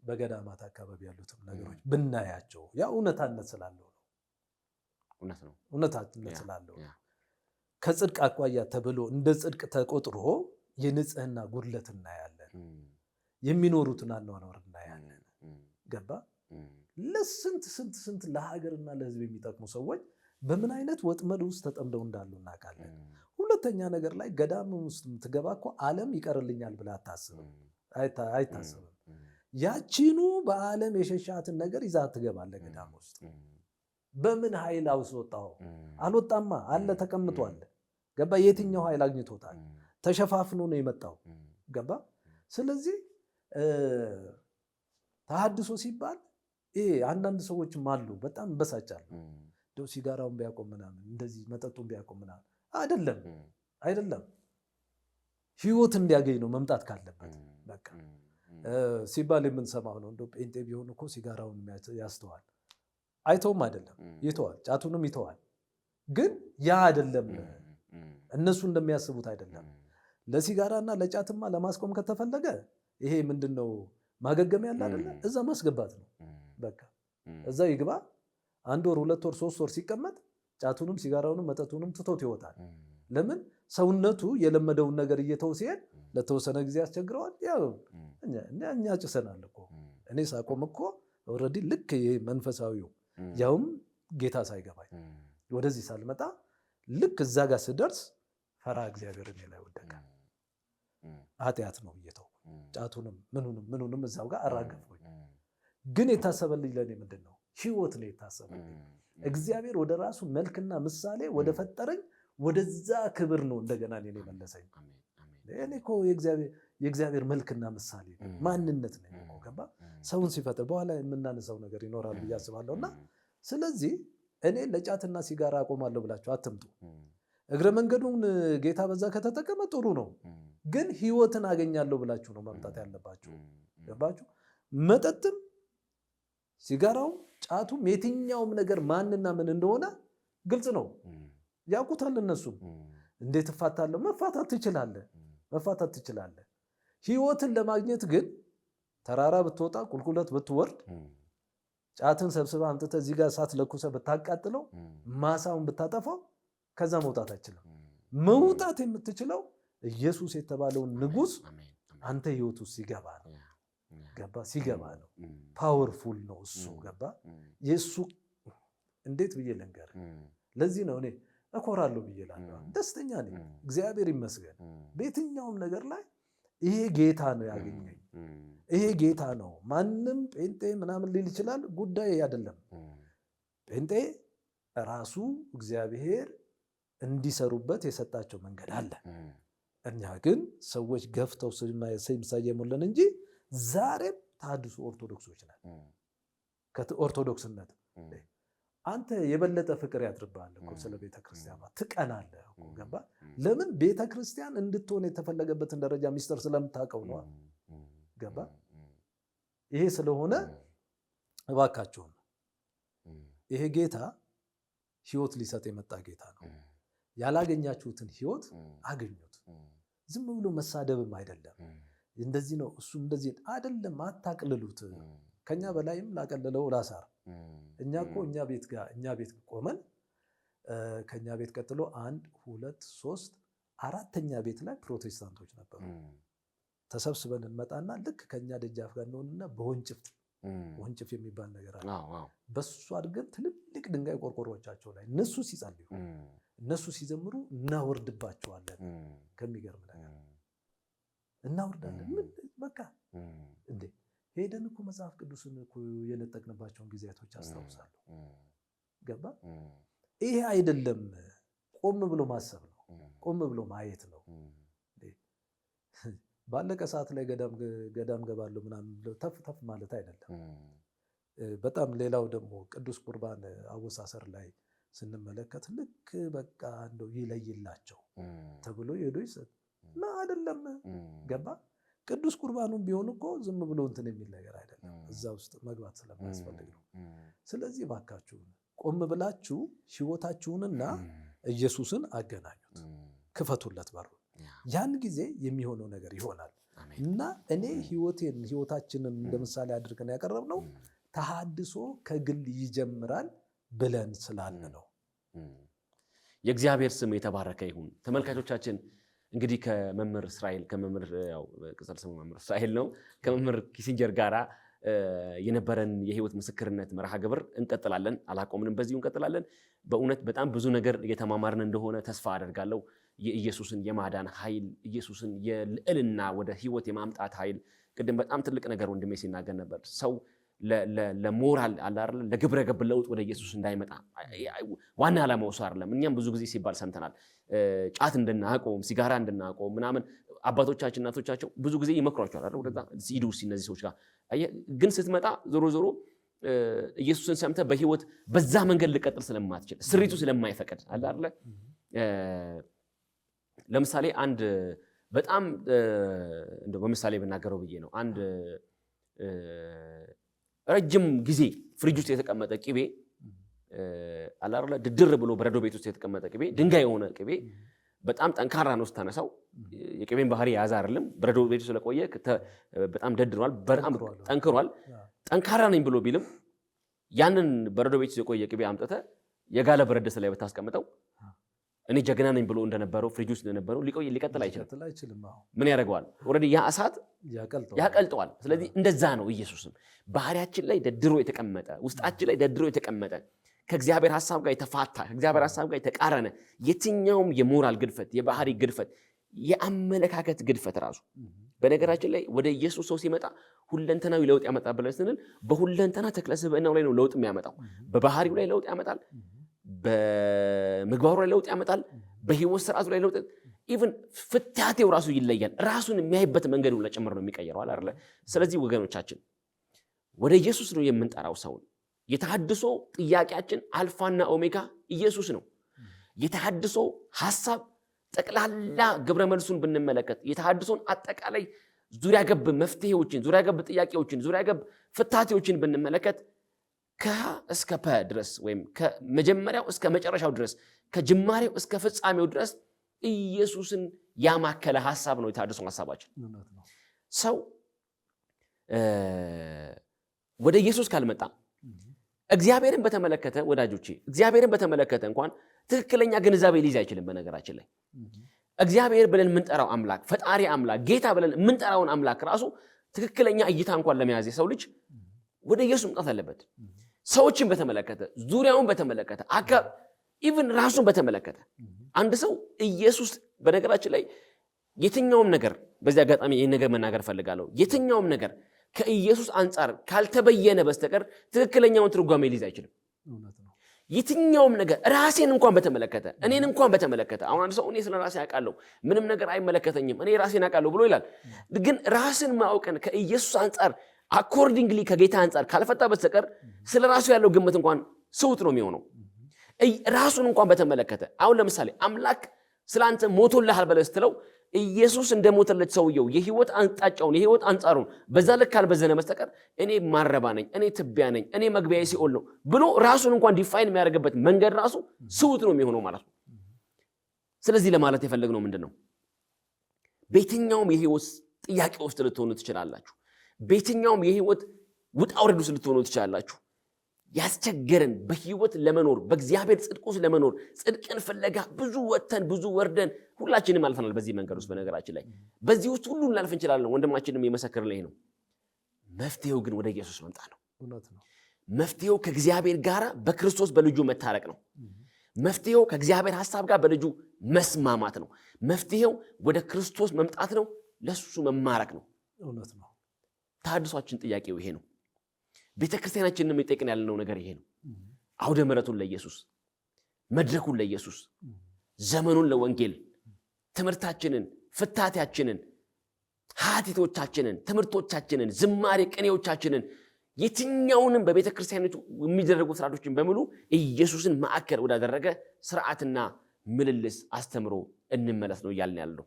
በገዳማት አካባቢ ያሉትም ነገሮች ብናያቸው ያ እውነታነት ስላለው ነው። እውነታነት ስላለው ነው። ከጽድቅ አኳያ ተብሎ እንደ ጽድቅ ተቆጥሮ የንጽህና ጉድለት እናያለን። የሚኖሩትን አኗኗር እናያለን። ገባ? ለስንት ለሀገርና ለሕዝብ የሚጠቅሙ ሰዎች በምን አይነት ወጥመድ ውስጥ ተጠምደው እንዳሉ እናውቃለን። ሁለተኛ ነገር ላይ ገዳም ውስጥ የምትገባ እኮ ዓለም ይቀርልኛል ብለህ አታስብም፣ አይታስብም። ያቺኑ በዓለም የሸሻትን ነገር ይዛ ትገባለህ ገዳም ውስጥ። በምን ኃይል አስወጣው? አልወጣማ፣ አለ ተቀምጧል። ገባ? የትኛው ኃይል አግኝቶታል? ተሸፋፍኖ ነው የመጣው። ገባ? ስለዚህ ተሐድሶ ሲባል አንዳንድ ሰዎችም አሉ በጣም በሳጫሉ። እንደው ሲጋራውን ቢያቆም ምናምን እንደዚህ መጠጡን ቢያቆም ምናምን አይደለም። ህይወት እንዲያገኝ ነው መምጣት ካለበት። በቃ ሲባል የምንሰማው ነው። እንደው ጴንጤ ቢሆን እኮ ሲጋራውን ያስተዋል። አይተውም አይደለም፣ ይተዋል፣ ጫቱንም ይተዋል። ግን ያ አይደለም፣ እነሱ እንደሚያስቡት አይደለም። ለሲጋራና ለጫትማ ለማስቆም ከተፈለገ ይሄ ምንድነው ማገገም ያለ አይደለ? እዛ ማስገባት ነው። በቃ እዛ ይግባ። 1 ወር 2 ወር 3 ወር ሲቀመጥ ጫቱንም ሲጋራውንም መጠጡንም ትቶት ይወጣል። ለምን? ሰውነቱ የለመደውን ነገር እየተው ሲሄድ ለተወሰነ ጊዜ ያስቸግረዋል። ያው እኛ ጭሰናል እኮ እኔ ሳቆም እኮ ኦልሬዲ ልክ ይሄ መንፈሳዊው ያውም ጌታ ሳይገባኝ ወደዚህ ሳልመጣ ልክ እዛ ጋር ስደርስ ፈራ እግዚአብሔር እኔ ላይ ወደቀ። ኃጢአት ነው እየተው ጫቱንም ምኑንም እዛው ጋር አራገፍኩኝ። ግን የታሰበልኝ ለእኔ ምንድን ነው? ህይወት ነው የታሰበልኝ። እግዚአብሔር ወደ ራሱ መልክና ምሳሌ ወደ ፈጠረኝ ወደዛ ክብር ነው እንደገና እኔ መለሰኝ። እኔ እኮ የእግዚአብሔር መልክና ምሳሌ ማንነት ነው እኮ። ገባ? ሰውን ሲፈጥር በኋላ የምናነሳው ነገር ይኖራል ብዬ አስባለሁ። እና ስለዚህ እኔ ለጫትና ሲጋራ አቆማለሁ ብላችሁ አትምጡ። እግረ መንገዱን ጌታ በዛ ከተጠቀመ ጥሩ ነው። ግን ህይወትን አገኛለሁ ብላችሁ ነው መምጣት ያለባችሁ። ገባችሁ? መጠጥም ሲጋራውም ጫቱም የትኛውም ነገር ማንና ምን እንደሆነ ግልጽ ነው፣ ያውቁታል እነሱም። እንዴት እፋታለሁ? መፋታት ትችላለህ። ህይወትን ለማግኘት ግን ተራራ ብትወጣ ቁልቁለት ብትወርድ ጫትን ሰብስበህ አምጥተህ እዚህ ጋር እሳት ለኩሰህ ብታቃጥለው ማሳውን ብታጠፋው ከዛ መውጣት አይችልም። መውጣት የምትችለው ኢየሱስ የተባለውን ንጉሥ አንተ ህይወት ውስጥ ሲገባ ነው። ገባ? ሲገባ ነው። ፓወርፉል ነው እሱ። ገባ? የእሱ እንዴት ብዬ ልንገር? ለዚህ ነው እኔ እኮራለሁ ብዬ እላለሁ። ደስተኛ ነኝ፣ እግዚአብሔር ይመስገን። በየትኛውም ነገር ላይ ይሄ ጌታ ነው ያገኘኝ፣ ይሄ ጌታ ነው። ማንም ጴንጤ ምናምን ሊል ይችላል፣ ጉዳይ አይደለም። ጴንጤ ራሱ እግዚአብሔር እንዲሰሩበት የሰጣቸው መንገድ አለ። እኛ ግን ሰዎች ገፍተው ሲሰየሙልን እንጂ ዛሬም ተሐድሶ ኦርቶዶክሶች ነን። ከኦርቶዶክስነት አንተ የበለጠ ፍቅር ያድርብሃል እኮ ስለ ቤተክርስቲያኗ ትቀናለህ እኮ። ገባ? ለምን? ቤተክርስቲያን እንድትሆን የተፈለገበትን ደረጃ ሚስጥር ስለምታውቀው ነው። ገባ? ይሄ ስለሆነ እባካችሁን ይሄ ጌታ ህይወት ሊሰጥ የመጣ ጌታ ነው። ያላገኛችሁትን ህይወት አገኙት። ዝም ብሎ መሳደብም አይደለም። እንደዚህ ነው እሱ እንደዚህ አይደለም። አታቅልሉት። ከኛ በላይም ላቀለለው ላሳር እኛ እኮ እኛ ቤት ቆመን ከኛ ቤት ቀጥሎ 1 2 3 4ኛ ቤት ላይ ፕሮቴስታንቶች ነበሩ። ተሰብስበን እንመጣና ልክ ከኛ ደጃፍ ጋር እንሆንና ወንጭፍ የሚባል ነገር አለ። በሱ አድርገን ትልልቅ ድንጋይ ቆርቆሮቻቸው ላይ እነሱ ሲጸልዩ እነሱ ሲዘምሩ እናወርድባቸዋለን። ከሚገርም ነገር እናወርዳለን። ምን በቃ እንዴ ሄደን እኮ መጽሐፍ ቅዱስን እኮ የነጠቅንባቸውን ጊዜያቶች አስታውሳለሁ። ገባ? ይሄ አይደለም። ቆም ብሎ ማሰብ ነው። ቆም ብሎ ማየት ነው። ባለቀ ሰዓት ላይ ገዳም ገባለሁ ምናምን ተፍ ማለት አይደለም። በጣም ሌላው ደግሞ ቅዱስ ቁርባን አወሳሰር ላይ ስንመለከት ልክ በቃ እንደው ይለይላቸው ተብሎ ሄዶ ይሰጥ እና አይደለም። ገባ? ቅዱስ ቁርባኑን ቢሆን እኮ ዝም ብሎ እንትን የሚል ነገር አይደለም። እዛ ውስጥ መግባት ስለማያስፈልግ ነው። ስለዚህ እባካችሁ ቆም ብላችሁ ህይወታችሁንና ኢየሱስን አገናኙት፣ ክፈቱለት በሩ። ያን ጊዜ የሚሆነው ነገር ይሆናል። እና እኔ ህይወታችንን እንደ ምሳሌ አድርገን ያቀረብነው ተሐድሶ ከግል ይጀምራል ብለን ስላለ ነው። የእግዚአብሔር ስም የተባረከ ይሁን። ተመልካቾቻችን እንግዲህ ከመምህር እስራኤል ቅጽል ስሙ መምህር እስራኤል ነው፣ ከመምህር ኪሲንጀር ጋራ የነበረን የህይወት ምስክርነት መርሃ ግብር እንቀጥላለን። አላቆምንም፣ በዚሁ እንቀጥላለን። በእውነት በጣም ብዙ ነገር እየተማማርን እንደሆነ ተስፋ አደርጋለሁ። የኢየሱስን የማዳን ኃይል፣ ኢየሱስን የልዕልና ወደ ህይወት የማምጣት ኃይል። ቅድም በጣም ትልቅ ነገር ወንድሜ ሲናገር ነበር። ሰው ለሞራል አላርለ ለግብረ ገብ ለውጥ ወደ ኢየሱስ እንዳይመጣ ዋና ዓላማው እሱ አይደለም። እኛም ብዙ ጊዜ ሲባል ሰምተናል። ጫት እንድናቆም፣ ሲጋራ እንድናቆም ምናምን አባቶቻችን እናቶቻቸው ብዙ ጊዜ ይመክሯቸዋል አይደል? ወደዛ ሲዱ እነዚህ ሰዎች ጋር ግን ስትመጣ ዞሮ ዞሮ ኢየሱስን ሰምተህ በህይወት በዛ መንገድ ልቀጥል ስለማትችል ስሪቱ ስለማይፈቅድ አለ አይደል? ለምሳሌ አንድ በጣም እንደው በምሳሌ ብናገረው ብዬ ነው። አንድ ረጅም ጊዜ ፍሪጅ ውስጥ የተቀመጠ ቅቤ አለ አይደል? ድድር ብሎ በረዶ ቤት ውስጥ የተቀመጠ ቅቤ፣ ድንጋይ የሆነ ቅቤ በጣም ጠንካራ ነው። ስታነሳው የቅቤን ባህሪ ያዛ አይደለም። በረዶ ቤቱ ስለቆየ በጣም ደድሯል፣ በጣም ጠንክሯል። ጠንካራ ነኝ ብሎ ቢልም ያንን በረዶ ቤቱ የቆየ ቅቤ አምጥተህ የጋለ ብረት ድስት ላይ ብታስቀምጠው እኔ ጀግና ነኝ ብሎ እንደነበረው ፍሪጅ ውስጥ እንደነበረው ሊቀጥል አይችልም። ምን ያደርገዋል? ኦልሬዲ ያ እሳት ያቀልጠዋል። ስለዚህ እንደዛ ነው ኢየሱስም ባህሪያችን ላይ ደድሮ የተቀመጠ፣ ውስጣችን ላይ ደድሮ የተቀመጠ፣ ከእግዚአብሔር ሐሳብ ጋር የተፋታ፣ ከእግዚአብሔር ሐሳብ ጋር የተቃረነ የትኛውም የሞራል ግድፈት፣ የባህሪ ግድፈት፣ የአመለካከት ግድፈት ራሱ በነገራችን ላይ ወደ ኢየሱስ ሰው ሲመጣ ሁለንተናዊ ለውጥ ያመጣ ብለን ስንል በሁለንተና ተክለ ስብዕናው ላይ ነው ለውጥ የሚያመጣው። በባህሪው ላይ ለውጥ ያመጣል፣ በምግባሩ ላይ ለውጥ ያመጣል፣ በህይወት ስርዓቱ ላይ ለውጥ፣ ኢቭን ፍታቴው ራሱ ይለያል። ራሱን የሚያይበት መንገዱ ለጭምር ነው የሚቀየረው አይደል? ስለዚህ ወገኖቻችን ወደ ኢየሱስ ነው የምንጠራው ሰውን። የተሐድሶ ጥያቄያችን አልፋና ኦሜጋ ኢየሱስ ነው። የተሐድሶ ሐሳብ ጠቅላላ ግብረ መልሱን ብንመለከት የተሐድሶን አጠቃላይ ዙሪያ ገብ መፍትሄዎችን፣ ዙሪያ ገብ ጥያቄዎችን፣ ዙሪያ ገብ ፍታቴዎችን ብንመለከት ከ እስከ ፐ ድረስ ወይም ከመጀመሪያው እስከ መጨረሻው ድረስ ከጅማሬው እስከ ፍጻሜው ድረስ ኢየሱስን ያማከለ ሐሳብ ነው የተሐድሶ ሐሳባችን። ሰው ወደ ኢየሱስ ካልመጣ እግዚአብሔርን በተመለከተ ወዳጆቼ፣ እግዚአብሔርን በተመለከተ እንኳን ትክክለኛ ግንዛቤ ሊይዝ አይችልም። በነገራችን ላይ እግዚአብሔር ብለን የምንጠራው አምላክ፣ ፈጣሪ አምላክ፣ ጌታ ብለን የምንጠራውን አምላክ ራሱ ትክክለኛ እይታ እንኳን ለመያዝ የሰው ልጅ ወደ ኢየሱስ መምጣት አለበት። ሰዎችን በተመለከተ፣ ዙሪያውን በተመለከተ፣ ኢቭን ራሱን በተመለከተ አንድ ሰው ኢየሱስ በነገራችን ላይ የትኛውም ነገር በዚህ አጋጣሚ ይህን ነገር መናገር ፈልጋለሁ። የትኛውም ነገር ከኢየሱስ አንጻር ካልተበየነ በስተቀር ትክክለኛውን ትርጓሜ ሊይዝ አይችልም። የትኛውም ነገር ራሴን እንኳን በተመለከተ እኔን እንኳን በተመለከተ አሁን አንድ ሰው እኔ ስለ ራሴ አውቃለሁ ምንም ነገር አይመለከተኝም እኔ ራሴን አውቃለሁ ብሎ ይላል። ግን ራስን ማወቅን ከኢየሱስ አንጻር አኮርዲንግሊ ከጌታ አንጻር ካልፈታ በስተቀር ስለ ራሱ ያለው ግምት እንኳን ስውት ነው የሚሆነው። ራሱን እንኳን በተመለከተ አሁን ለምሳሌ አምላክ ስላንተ ሞቶልሃል ብለህ ስትለው ኢየሱስ እንደሞተለት ሰውየው የህይወት አቅጣጫውን የህይወት አንጻሩን በዛ ልክ ካልበዘነ በስተቀር እኔ ማረባ ነኝ፣ እኔ ትቢያ ነኝ፣ እኔ መግቢያዬ ሲኦል ነው ብሎ ራሱን እንኳን ዲፋይን የሚያደርግበት መንገድ ራሱ ስውት ነው የሚሆነው ማለት ነው። ስለዚህ ለማለት የፈለግነው ምንድን ነው? በየትኛውም የህይወት ጥያቄ ውስጥ ልትሆኑ ትችላላችሁ። በየትኛውም የህይወት ውጣ ውረድ ውስጥ ልትሆኑ ትችላላችሁ። ያስቸገረን በህይወት ለመኖር በእግዚአብሔር ጽድቅ ውስጥ ለመኖር ጽድቅን ፍለጋ ብዙ ወተን ብዙ ወርደን ሁላችንም አልፈናል በዚህ መንገድ ውስጥ። በነገራችን ላይ በዚህ ውስጥ ሁሉ እናልፍ እንችላለን። ወንድማችንም የመሰከረልን ይሄ ነው። መፍትሄው ግን ወደ ኢየሱስ መምጣት ነው። መፍትሄው ከእግዚአብሔር ጋር በክርስቶስ በልጁ መታረቅ ነው። መፍትሄው ከእግዚአብሔር ሐሳብ ጋር በልጁ መስማማት ነው። መፍትሄው ወደ ክርስቶስ መምጣት ነው። ለሱ መማረክ ነው። ተሐድሷችን ጥያቄው ይሄ ነው። ቤተክርስቲያናችንን የሚጠይቀን ያለነው ነገር ይሄ ነው። አውደ ምሕረቱን ለኢየሱስ፣ መድረኩን ለኢየሱስ፣ ዘመኑን ለወንጌል፣ ትምህርታችንን፣ ፍታታችንን፣ ሀቲቶቻችንን፣ ትምህርቶቻችንን፣ ዝማሬ ቅኔዎቻችንን፣ የትኛውንም በቤተክርስቲያኖች የሚደረጉ ስርዓቶችን በሙሉ ኢየሱስን ማዕከል ወዳደረገ ስርዓትና ምልልስ አስተምሮ እንመለስ ነው እያልን ያለው።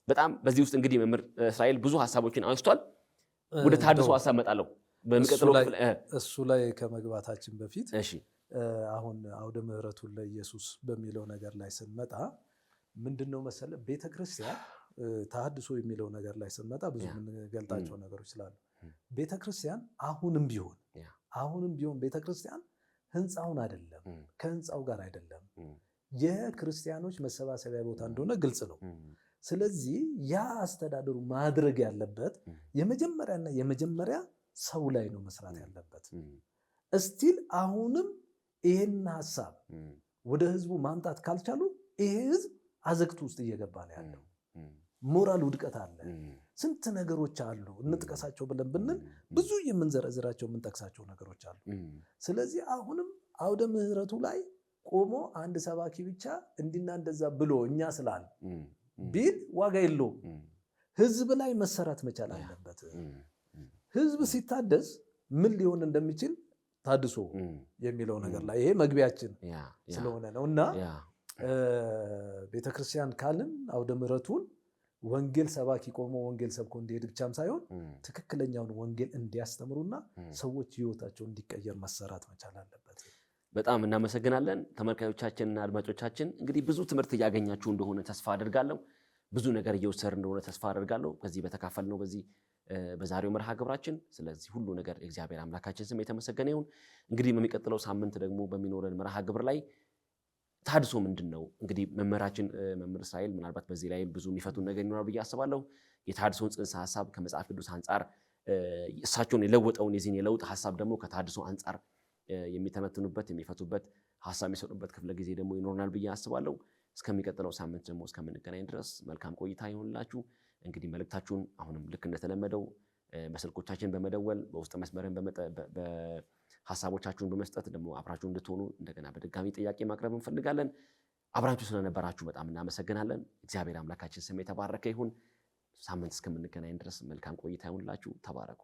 በጣም በዚህ ውስጥ እንግዲህ መምህር እስራኤል ብዙ ሐሳቦችን አንስቷል። ወደ ተሐድሶ ሐሳብ መጣለሁ። እሱ ላይ ከመግባታችን በፊት አሁን አውደ ምሕረቱን ለኢየሱስ በሚለው ነገር ላይ ስንመጣ ምንድነው መሰለ ቤተክርስቲያን ተሐድሶ የሚለው ነገር ላይ ስንመጣ ብዙ የምንገልጣቸው ነገሮች ስላሉ ቤተክርስቲያን አሁንም ቢሆን ቤተክርስቲያን ህንፃውን አይደለም ከህንፃው ጋር አይደለም የክርስቲያኖች መሰባሰቢያ ቦታ እንደሆነ ግልጽ ነው። ስለዚህ ያ አስተዳደሩ ማድረግ ያለበት የመጀመሪያ ሰው ላይ ነው መስራት ያለበት። እስቲል አሁንም ይሄን ሐሳብ ወደ ህዝቡ ማምጣት ካልቻሉ ይሄ ህዝብ አዘቅቱ ውስጥ እየገባ ነው ያለው። ሞራል ውድቀት አለ። ስንት ነገሮች አሉ እንጥቀሳቸው ብለን ብንል ብዙ የምንዘረዝራቸው የምንጠቅሳቸው ነገሮች አሉ። ስለዚህ አሁንም አውደ ምሕረቱ ላይ ቆሞ አንድ ሰባኪ ብቻ እንዲና እንደዛ ብሎ እኛ ስላል ቢል ዋጋ የለውም። ህዝብ ላይ መሰራት መቻል አለበት። ህዝብ ሲታደስ ምን ሊሆን እንደሚችል ታድሶ የሚለው ነገር ላይ ይሄ መግቢያችን ስለሆነ ነው እና ቤተክርስቲያን ካልን አውደ ምሕረቱን ወንጌል ሰባኪ ቆሞ ወንጌል ሰብኮ እንዲሄድ ብቻም ሳይሆን ትክክለኛውን ወንጌል እንዲያስተምሩና ሰዎች ህይወታቸው እንዲቀየር መሰራት መቻል አለበት። በጣም እናመሰግናለን። ተመልካዮቻችንና አድማጮቻችን እንግዲህ ብዙ ትምህርት እያገኛችሁ እንደሆነ ተስፋ አደርጋለሁ። ብዙ ነገር እየወሰድን እንደሆነ ተስፋ አደርጋለሁ ከዚህ በተካፈልነው በዛሬው መርሃ ግብራችን። ስለዚህ ሁሉ ነገር የእግዚአብሔር አምላካችን ስም የተመሰገነ ይሁን። እንግዲህ በሚቀጥለው ሳምንት ደግሞ በሚኖረን መርሃ ግብር ላይ ተሐድሶ ምንድነው እንግዲህ መምህራችን መምህር እስራኤል ምናልባት በዚህ ላይ ብዙ የሚፈቱን ነገር ይኖራል ብዬ አስባለሁ። የተሐድሶን ጽንሰ ሐሳብ ከመጽሐፍ ቅዱስ አንጻር እሳቸውን የለወጠውን የዚህን የለውጥ ሐሳብ ደግሞ ከተሐድሶ አንጻር የሚተነትኑበት የሚፈቱበት ሐሳብ የሚሰጡበት ክፍለ ጊዜ ደግሞ ይኖርናል ብዬ አስባለሁ። እስከሚቀጥለው ሳምንት ደግሞ እስከምንገናኝ ድረስ መልካም ቆይታ ይሁንላችሁ። እንግዲህ መልእክታችሁን አሁንም ልክ እንደተለመደው በስልኮቻችን በመደወል በውስጥ መስመርን ሐሳቦቻችሁን በመስጠት ደግሞ አብራችሁ እንድትሆኑ እንደገና በድጋሚ ጥያቄ ማቅረብ እንፈልጋለን። አብራችሁ ስለነበራችሁ በጣም እናመሰግናለን። እግዚአብሔር አምላካችን ስም የተባረከ ይሁን። ሳምንት እስከምንገናኝ ድረስ መልካም ቆይታ ይሁንላችሁ። ተባረኩ።